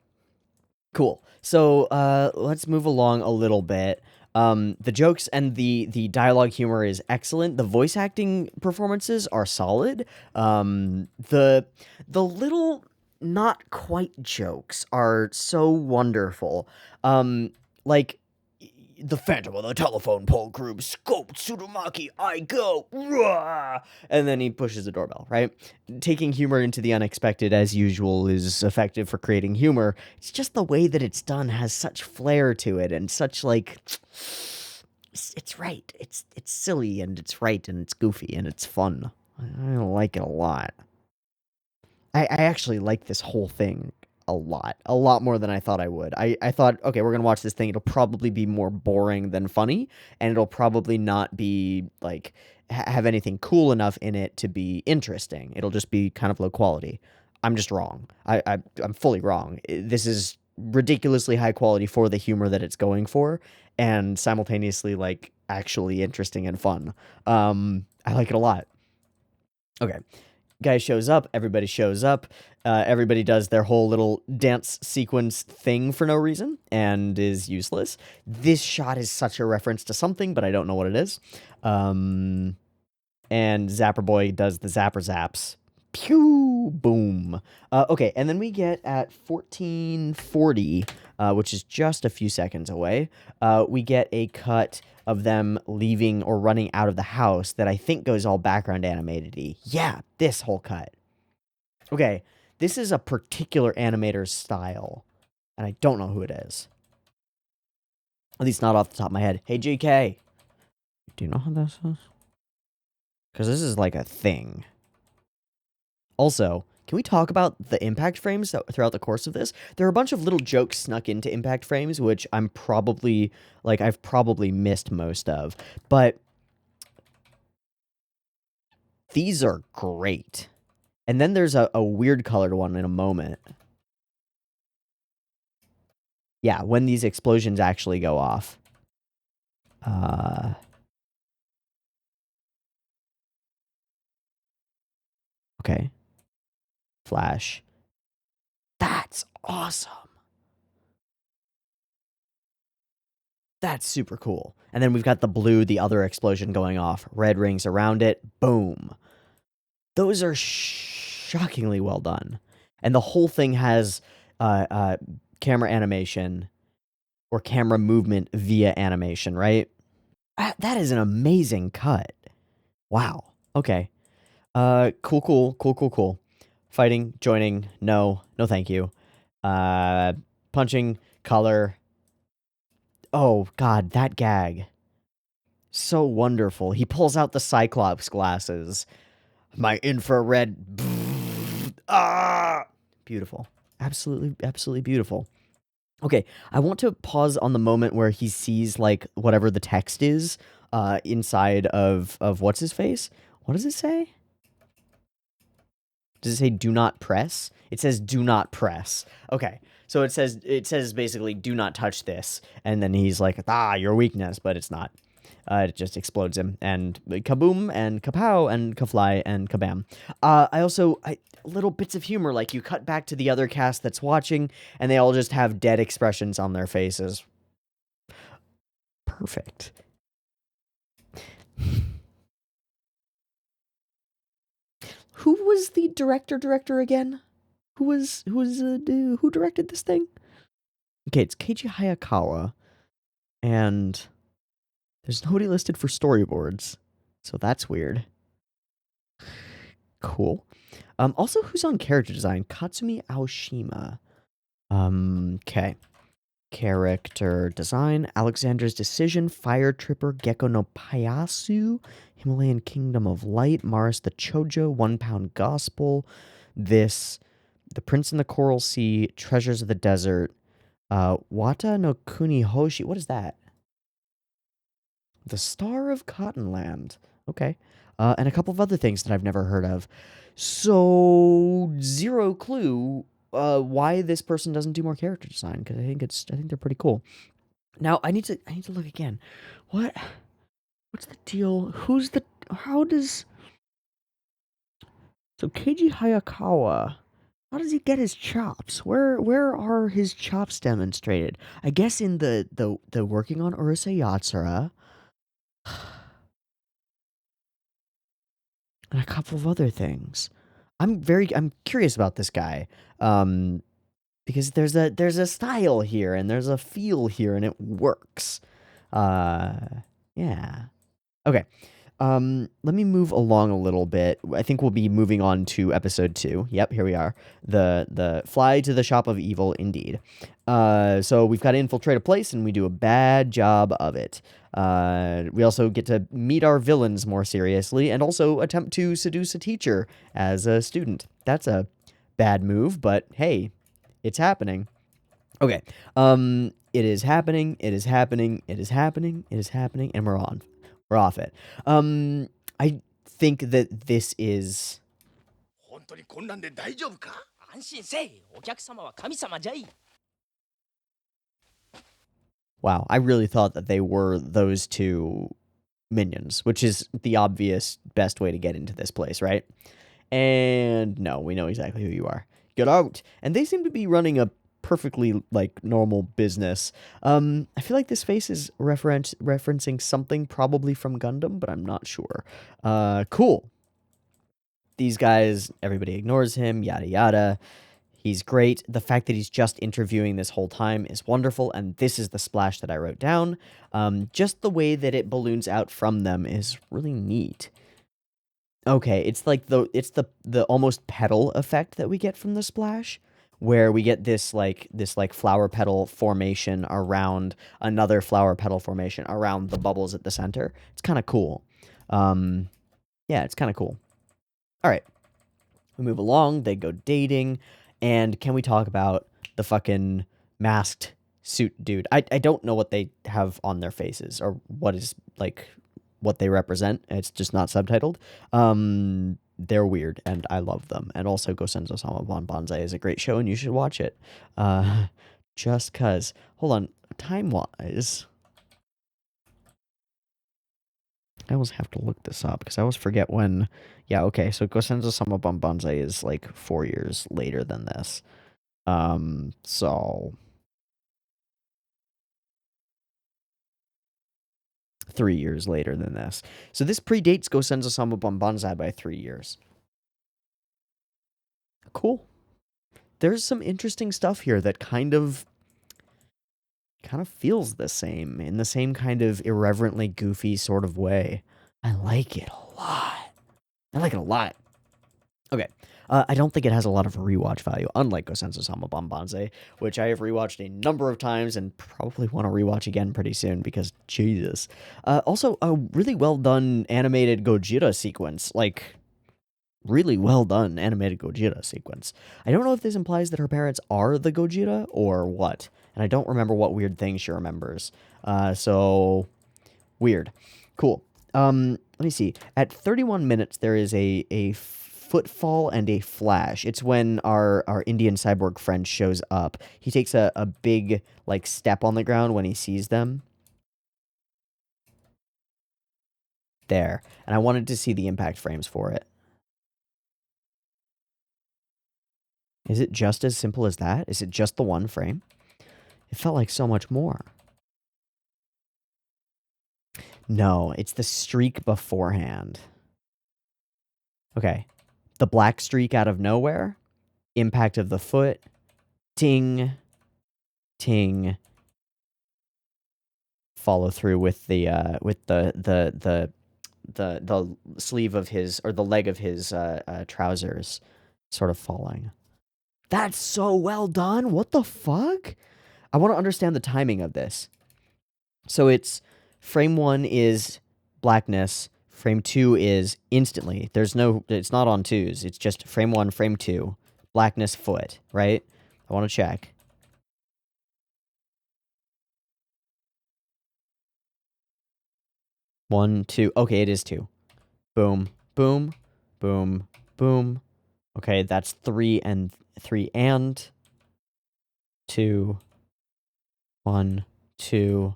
Cool. So, let's move along a little bit. The jokes and the dialogue humor is excellent. The voice acting performances are solid. The little not quite jokes are so wonderful. Like the Phantom of the Telephone Pole Group, Scope, Tsurumaki, I go, rah! And then he pushes the doorbell, right? Taking humor into the unexpected, as usual, is effective for creating humor. It's just the way that it's done has such flair to it, and such, like, it's right. It's silly, and it's right, and it's goofy, and it's fun. I like it a lot. I actually like this whole thing a lot more than I thought I would. I thought, okay, we're gonna watch this thing. It'll probably be more boring than funny, and it'll probably not be like have anything cool enough in it to be interesting. It'll just be kind of low quality. I'm just wrong. I'm fully wrong. This is ridiculously high quality for the humor that it's going for, and simultaneously like actually interesting and fun. I like it a lot. Okay. Guy shows up, everybody shows up, everybody does their whole little dance sequence thing for no reason, and is useless. This shot is such a reference to something, but I don't know what it is. And Zapper Boy does the Zapper Zaps. Pew! Boom. Okay, and then we get at 1440, which is just a few seconds away, we get a cut of them leaving or running out of the house that I think goes all background animated-y. Yeah, this whole cut. Okay, this is a particular animator's style, and I don't know who it is. At least not off the top of my head. Hey, JK, do you know how this is? Because this is like a thing. Also, can we talk about the impact frames throughout the course of this? There are a bunch of little jokes snuck into impact frames, which I've probably missed most of. But these are great. And then there's a weird colored one in a moment. Yeah, when these explosions actually go off. Okay. flash. That's awesome. That's super cool. And then we've got the blue, the other explosion going off. Red rings around it. Boom. Those are shockingly well done. And the whole thing has camera animation or camera movement via animation, right? That is an amazing cut. Wow. Okay. Cool. Fighting, joining, no thank you. Punching, color. Oh, God, that gag. So wonderful. He pulls out the Cyclops glasses. My infrared. Ah! Beautiful. Absolutely beautiful. Okay, I want to pause on the moment where he sees, like, whatever the text is inside of what's his face? What does it say? Does it say do not press? It says do not press. Okay. So it says basically do not touch this. And then he's like, your weakness, but it's not. It just explodes him. And kaboom and kapow and kafly and kabam. Little bits of humor, like you cut back to the other cast that's watching and they all just have dead expressions on their faces. Perfect. Who was the director again? Who directed this thing? Okay, it's Keiji Hayakawa, and there's nobody listed for storyboards, so that's weird. Cool. Also, who's on character design? Katsumi Aoshima. Okay. Character design: Alexander's Decision, Fire Tripper, Gecko no Payasu, Himalayan Kingdom of Light, Maris the Chojo, 1 Pound Gospel, The Prince in the Coral Sea, Treasures of the Desert, Wata no Kuni Hoshi. What is that? The Star of Cottonland. Okay. And a couple of other things that I've never heard of. So, zero clue why this person doesn't do more character design, because I think they're pretty cool. Now, I need to look again. What's the deal? So Keiji Hayakawa, how does he get his chops? Where are his chops demonstrated? I guess in the working on Urusei Yatsura. And a couple of other things. I'm curious about this guy. Because there's a style here and there's a feel here and it works. Yeah. Okay. Let me move along a little bit. I think we'll be moving on to episode 2. Yep, here we are. The Fly to the Shop of Evil, indeed. So we've got to infiltrate a place, and we do a bad job of it. We also get to meet our villains more seriously, and also attempt to seduce a teacher as a student. That's a bad move, but hey, it's happening. Okay. It is happening, and we're on. We're off it. I think that this is... Wow, I really thought that they were those two minions, which is the obvious best way to get into this place, right? And no, we know exactly who you are. Get out! And they seem to be running a perfectly, like, normal business. I feel like this face is referencing something probably from Gundam, but I'm not sure. Cool. These guys, everybody ignores him, yada yada. He's great. The fact that he's just interviewing this whole time is wonderful, and this is the splash that I wrote down. Just the way that it balloons out from them is really neat. Okay, it's like the almost petal effect that we get from the splash, where we get this flower petal formation around another flower petal formation around the bubbles at the center. It's kind of cool. Yeah, it's kind of cool. All right, we move along. They go dating, and can we talk about the fucking masked suit dude? I don't know what they have on their faces or what is like what they represent. It's just not subtitled. They're weird, and I love them. And also, Gosenzo-sama Bon Banzai is a great show, and you should watch it. Just cause. Hold on, time-wise, I always have to look this up, because I always forget when... Yeah, okay, so Gosenzo Sama Banbanzai is like 4 years later than this. So 3 years later than this. So this predates Gosenzo Sama Banbanzai by 3 years. Cool. There's some interesting stuff here that kind of feels the same, in the same kind of irreverently goofy sort of way. I like it a lot. I like it a lot. Okay. I don't think it has a lot of rewatch value, unlike Gosenzo Sama Banbanzai, which I have rewatched a number of times and probably want to rewatch again pretty soon because Jesus. Also, a really well done animated Gojira sequence. Like, really well done animated Gojira sequence. I don't know if this implies that her parents are the Gojira or what, and I don't remember what weird thing she remembers. So weird. Cool. Let me see. At 31 minutes, there is a footfall and a flash. It's when our Indian cyborg friend shows up. He takes a big, like, step on the ground when he sees them. There. And I wanted to see the impact frames for it. Is it just as simple as that? Is it just the one frame? It felt like so much more. No, it's the streak beforehand. Okay. The black streak out of nowhere. Impact of the foot. Ting. Ting. Follow through with the sleeve of his, or the leg of his trousers sort of falling. That's so well done. What the fuck? I want to understand the timing of this. So it's frame 1 is blackness, frame 2 is instantly. It's not on twos. It's just frame 1, frame 2, blackness, foot, right? I want to check. One, two. Okay, it is 2. Boom, boom, boom, boom. Okay, that's 3 and 2, 1, 2,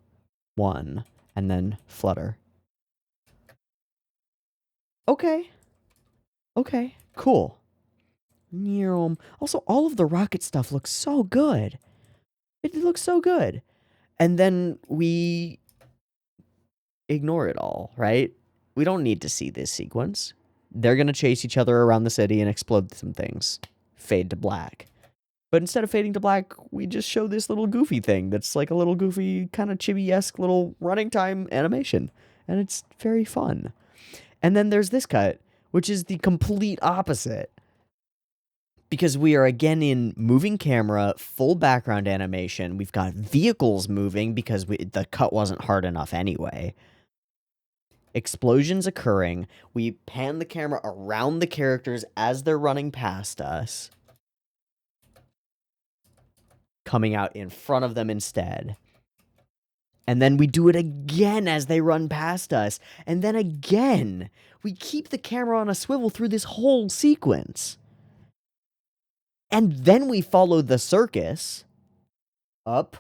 1, and then flutter. Okay. Okay, cool. Also, all of the rocket stuff looks so good. It looks so good. And then we ignore it all, right? We don't need to see this sequence. They're going to chase each other around the city and explode some things. Fade to black. But instead of fading to black, we just show this little goofy thing that's like a little goofy, kind of chibi-esque little running time animation. And it's very fun. And then there's this cut, which is the complete opposite. Because we are again in moving camera, full background animation. We've got vehicles moving because the cut wasn't hard enough anyway. Explosions occurring. We pan the camera around the characters as they're running past us. Coming out in front of them instead. And then we do it again as they run past us. And then again. We keep the camera on a swivel through this whole sequence. And then we follow the circus. Up,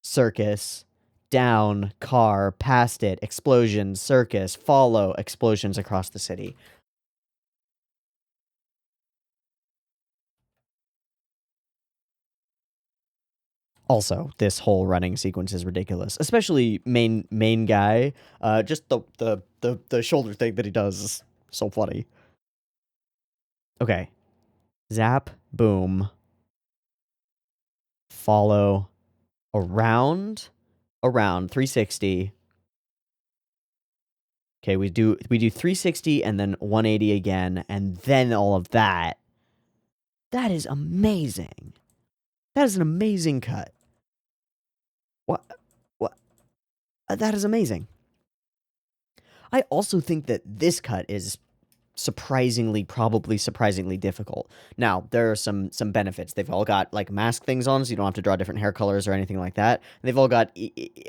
circus, down, car, past it, explosions, circus, follow, explosions across the city. Also, this whole running sequence is ridiculous, especially main guy. Just the shoulder thing that he does is so funny. Okay, zap, boom, follow, around 360. Okay, we do 360 and then 180 again, and then all of that. That is amazing. That is an amazing cut. What? That is amazing. I also think that this cut is probably surprisingly difficult. Now, there are some benefits. They've all got, like, mask things on, so you don't have to draw different hair colors or anything like that. And they've all got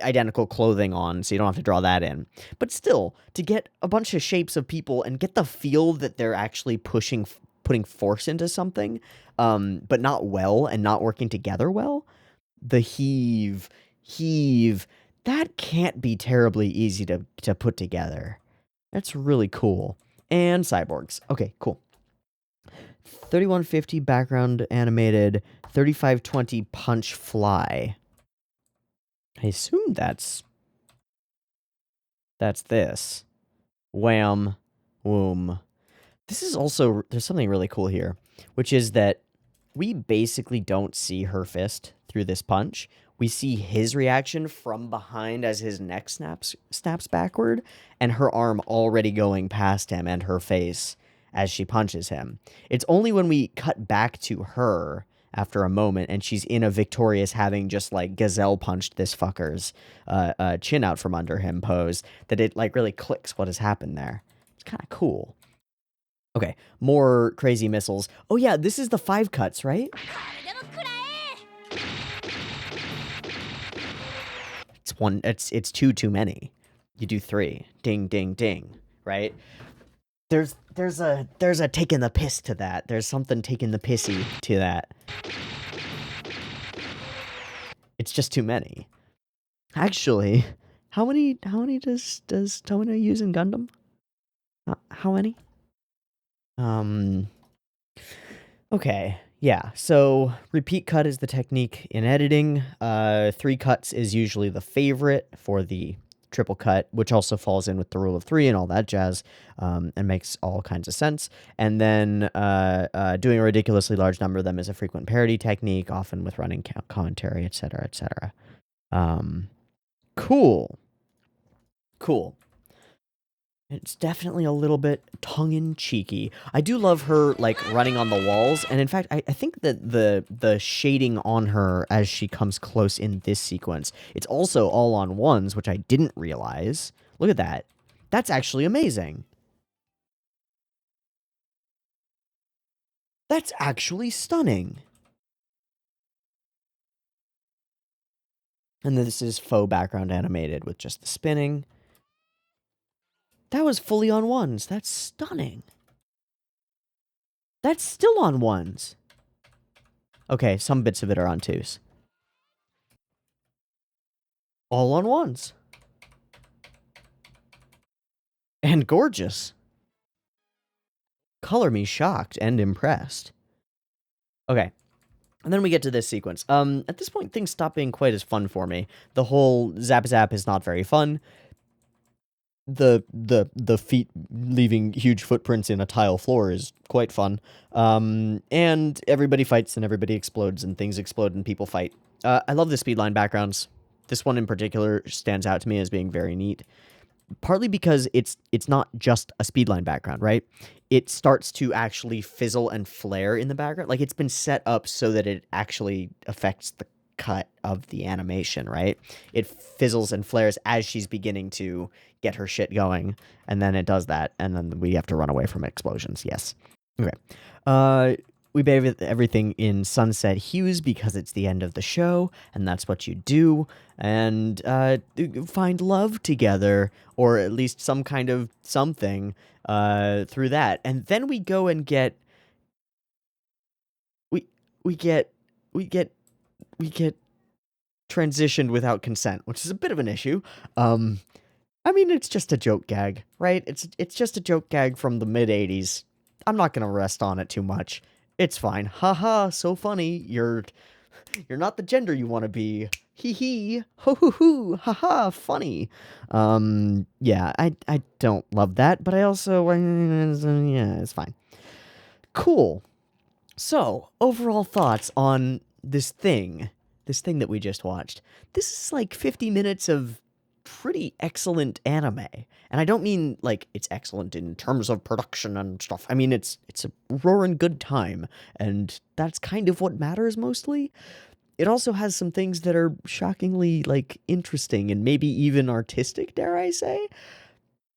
identical clothing on, so you don't have to draw that in. But still, to get a bunch of shapes of people and get the feel that they're actually putting force into something, but not well and not working together well, the heave, that can't be terribly easy to put together. That's really cool. And cyborgs. Okay, cool. 3150 background animated, 3520 punch fly. I assume that's this. Wham, whoom. This is also, there's something really cool here, which is that we basically don't see her fist through this punch. We see his reaction from behind as his neck snaps backward, and her arm already going past him and her face as she punches him. It's only when we cut back to her after a moment and she's in a victorious, having just like gazelle punched this fucker's chin out from under him pose, that it like really clicks what has happened there. It's kind of cool. Okay, more crazy missiles. Oh yeah, this is the 5 cuts, right? It's two too many. You do 3. Ding, ding, ding, right? There's a taking the piss to that. There's something taking the pissy to that. It's just too many. Actually, how many does Tomino use in Gundam? How many? Okay, yeah, so repeat cut is the technique in editing. 3 cuts is usually the favorite for the triple cut, which also falls in with the rule of 3 and all that jazz, and makes all kinds of sense. And then doing a ridiculously large number of them is a frequent parody technique, often with running commentary, etc., etc. Cool. It's definitely a little bit tongue-in-cheeky. I do love her, like, running on the walls, and in fact, I think that the shading on her as she comes close in this sequence, it's also all on ones, which I didn't realize. Look at that. That's actually amazing. That's actually stunning. And this is faux background animated with just the spinning. That was fully on ones. That's stunning. That's still on ones. Okay, some bits of it are on 2s. All on ones. And gorgeous. Color me shocked and impressed. Okay. And then we get to this sequence. At this point, things stop being quite as fun for me. The whole zap is not very fun. The feet leaving huge footprints in a tile floor is quite fun. And everybody fights and everybody explodes and things explode and people fight. I love the speedline backgrounds. This one in particular stands out to me as being very neat. Partly because it's not just a speedline background, right? It starts to actually fizzle and flare in the background. Like, it's been set up so that it actually affects the cut of the animation, right? It fizzles and flares as she's beginning to get her shit going, and then it does that, and then we have to run away from explosions. Yes. Okay. We bathe everything in sunset hues because it's the end of the show, and that's what you do, and find love together, or at least some kind of something through that. And then we go and get we get transitioned without consent, which is a bit of an issue. I mean, it's just a joke gag, right? It's just a joke gag from the mid-'80s. I'm not gonna rest on it too much. It's fine. Haha, so funny. You're not the gender you want to be. Hee hee. Ho hoo hoo. Haha, funny. Yeah, I don't love that, but I also, yeah, it's fine. Cool. So, overall thoughts on this thing that we just watched. This is like 50 minutes of pretty excellent anime. And I don't mean like it's excellent in terms of production and stuff. I mean it's a roaring good time, and that's kind of what matters mostly. It also has some things that are shockingly like interesting and maybe even artistic, dare I say.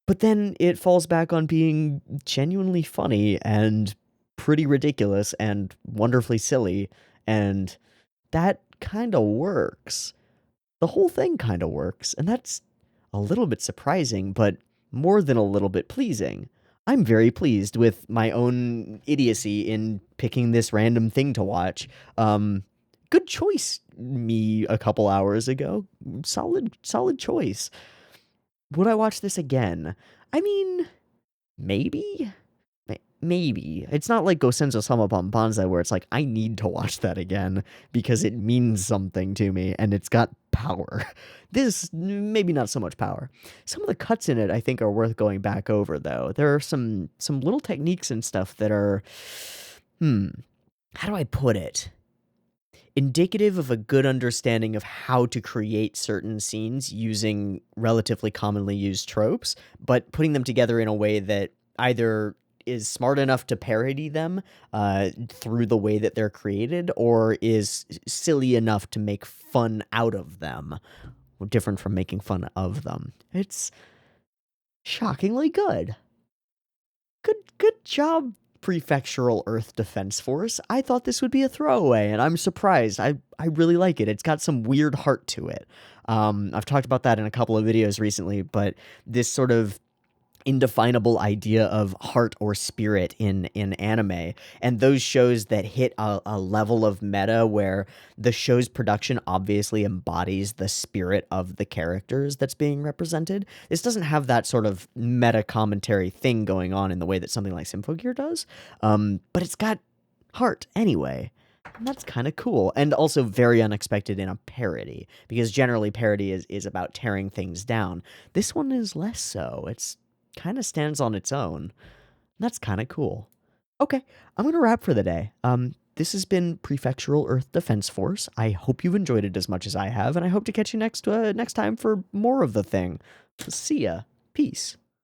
But then it falls back on being genuinely funny and pretty ridiculous and wonderfully silly, and that kind of works. The whole thing kind of works, and that's a little bit surprising, but more than a little bit pleasing. I'm very pleased with my own idiocy in picking this random thing to watch. Good choice, me a couple hours ago. Solid choice. Would I watch this again? I mean, Maybe? Maybe. It's not like Gosenzo Sama Banzai where it's like, I need to watch that again because it means something to me and it's got power. This, maybe not so much power. Some of the cuts in it, I think, are worth going back over, though. There are some little techniques and stuff that are, how do I put it? Indicative of a good understanding of how to create certain scenes using relatively commonly used tropes, but putting them together in a way that either is smart enough to parody them through the way that they're created, or is silly enough to make fun out of them, different from making fun of them. It's shockingly good. Good job, Prefectural Earth Defense Force. I thought this would be a throwaway, and I'm surprised. I really like it. It's got some weird heart to it. I've talked about that in a couple of videos recently, but this sort of indefinable idea of heart or spirit in anime, and those shows that hit a level of meta where the show's production obviously embodies the spirit of the characters that's being represented. This doesn't have that sort of meta commentary thing going on in the way that something like Symphogear does, but it's got heart anyway. And that's kind of cool, and also very unexpected in a parody, because generally parody is about tearing things down. This one is less so. It's kind of stands on its own. That's kind of cool. Okay, I'm going to wrap for the day. This has been Prefectural Earth Defense Force. I hope you've enjoyed it as much as I have, and I hope to catch you next time for more of the thing. See ya. Peace.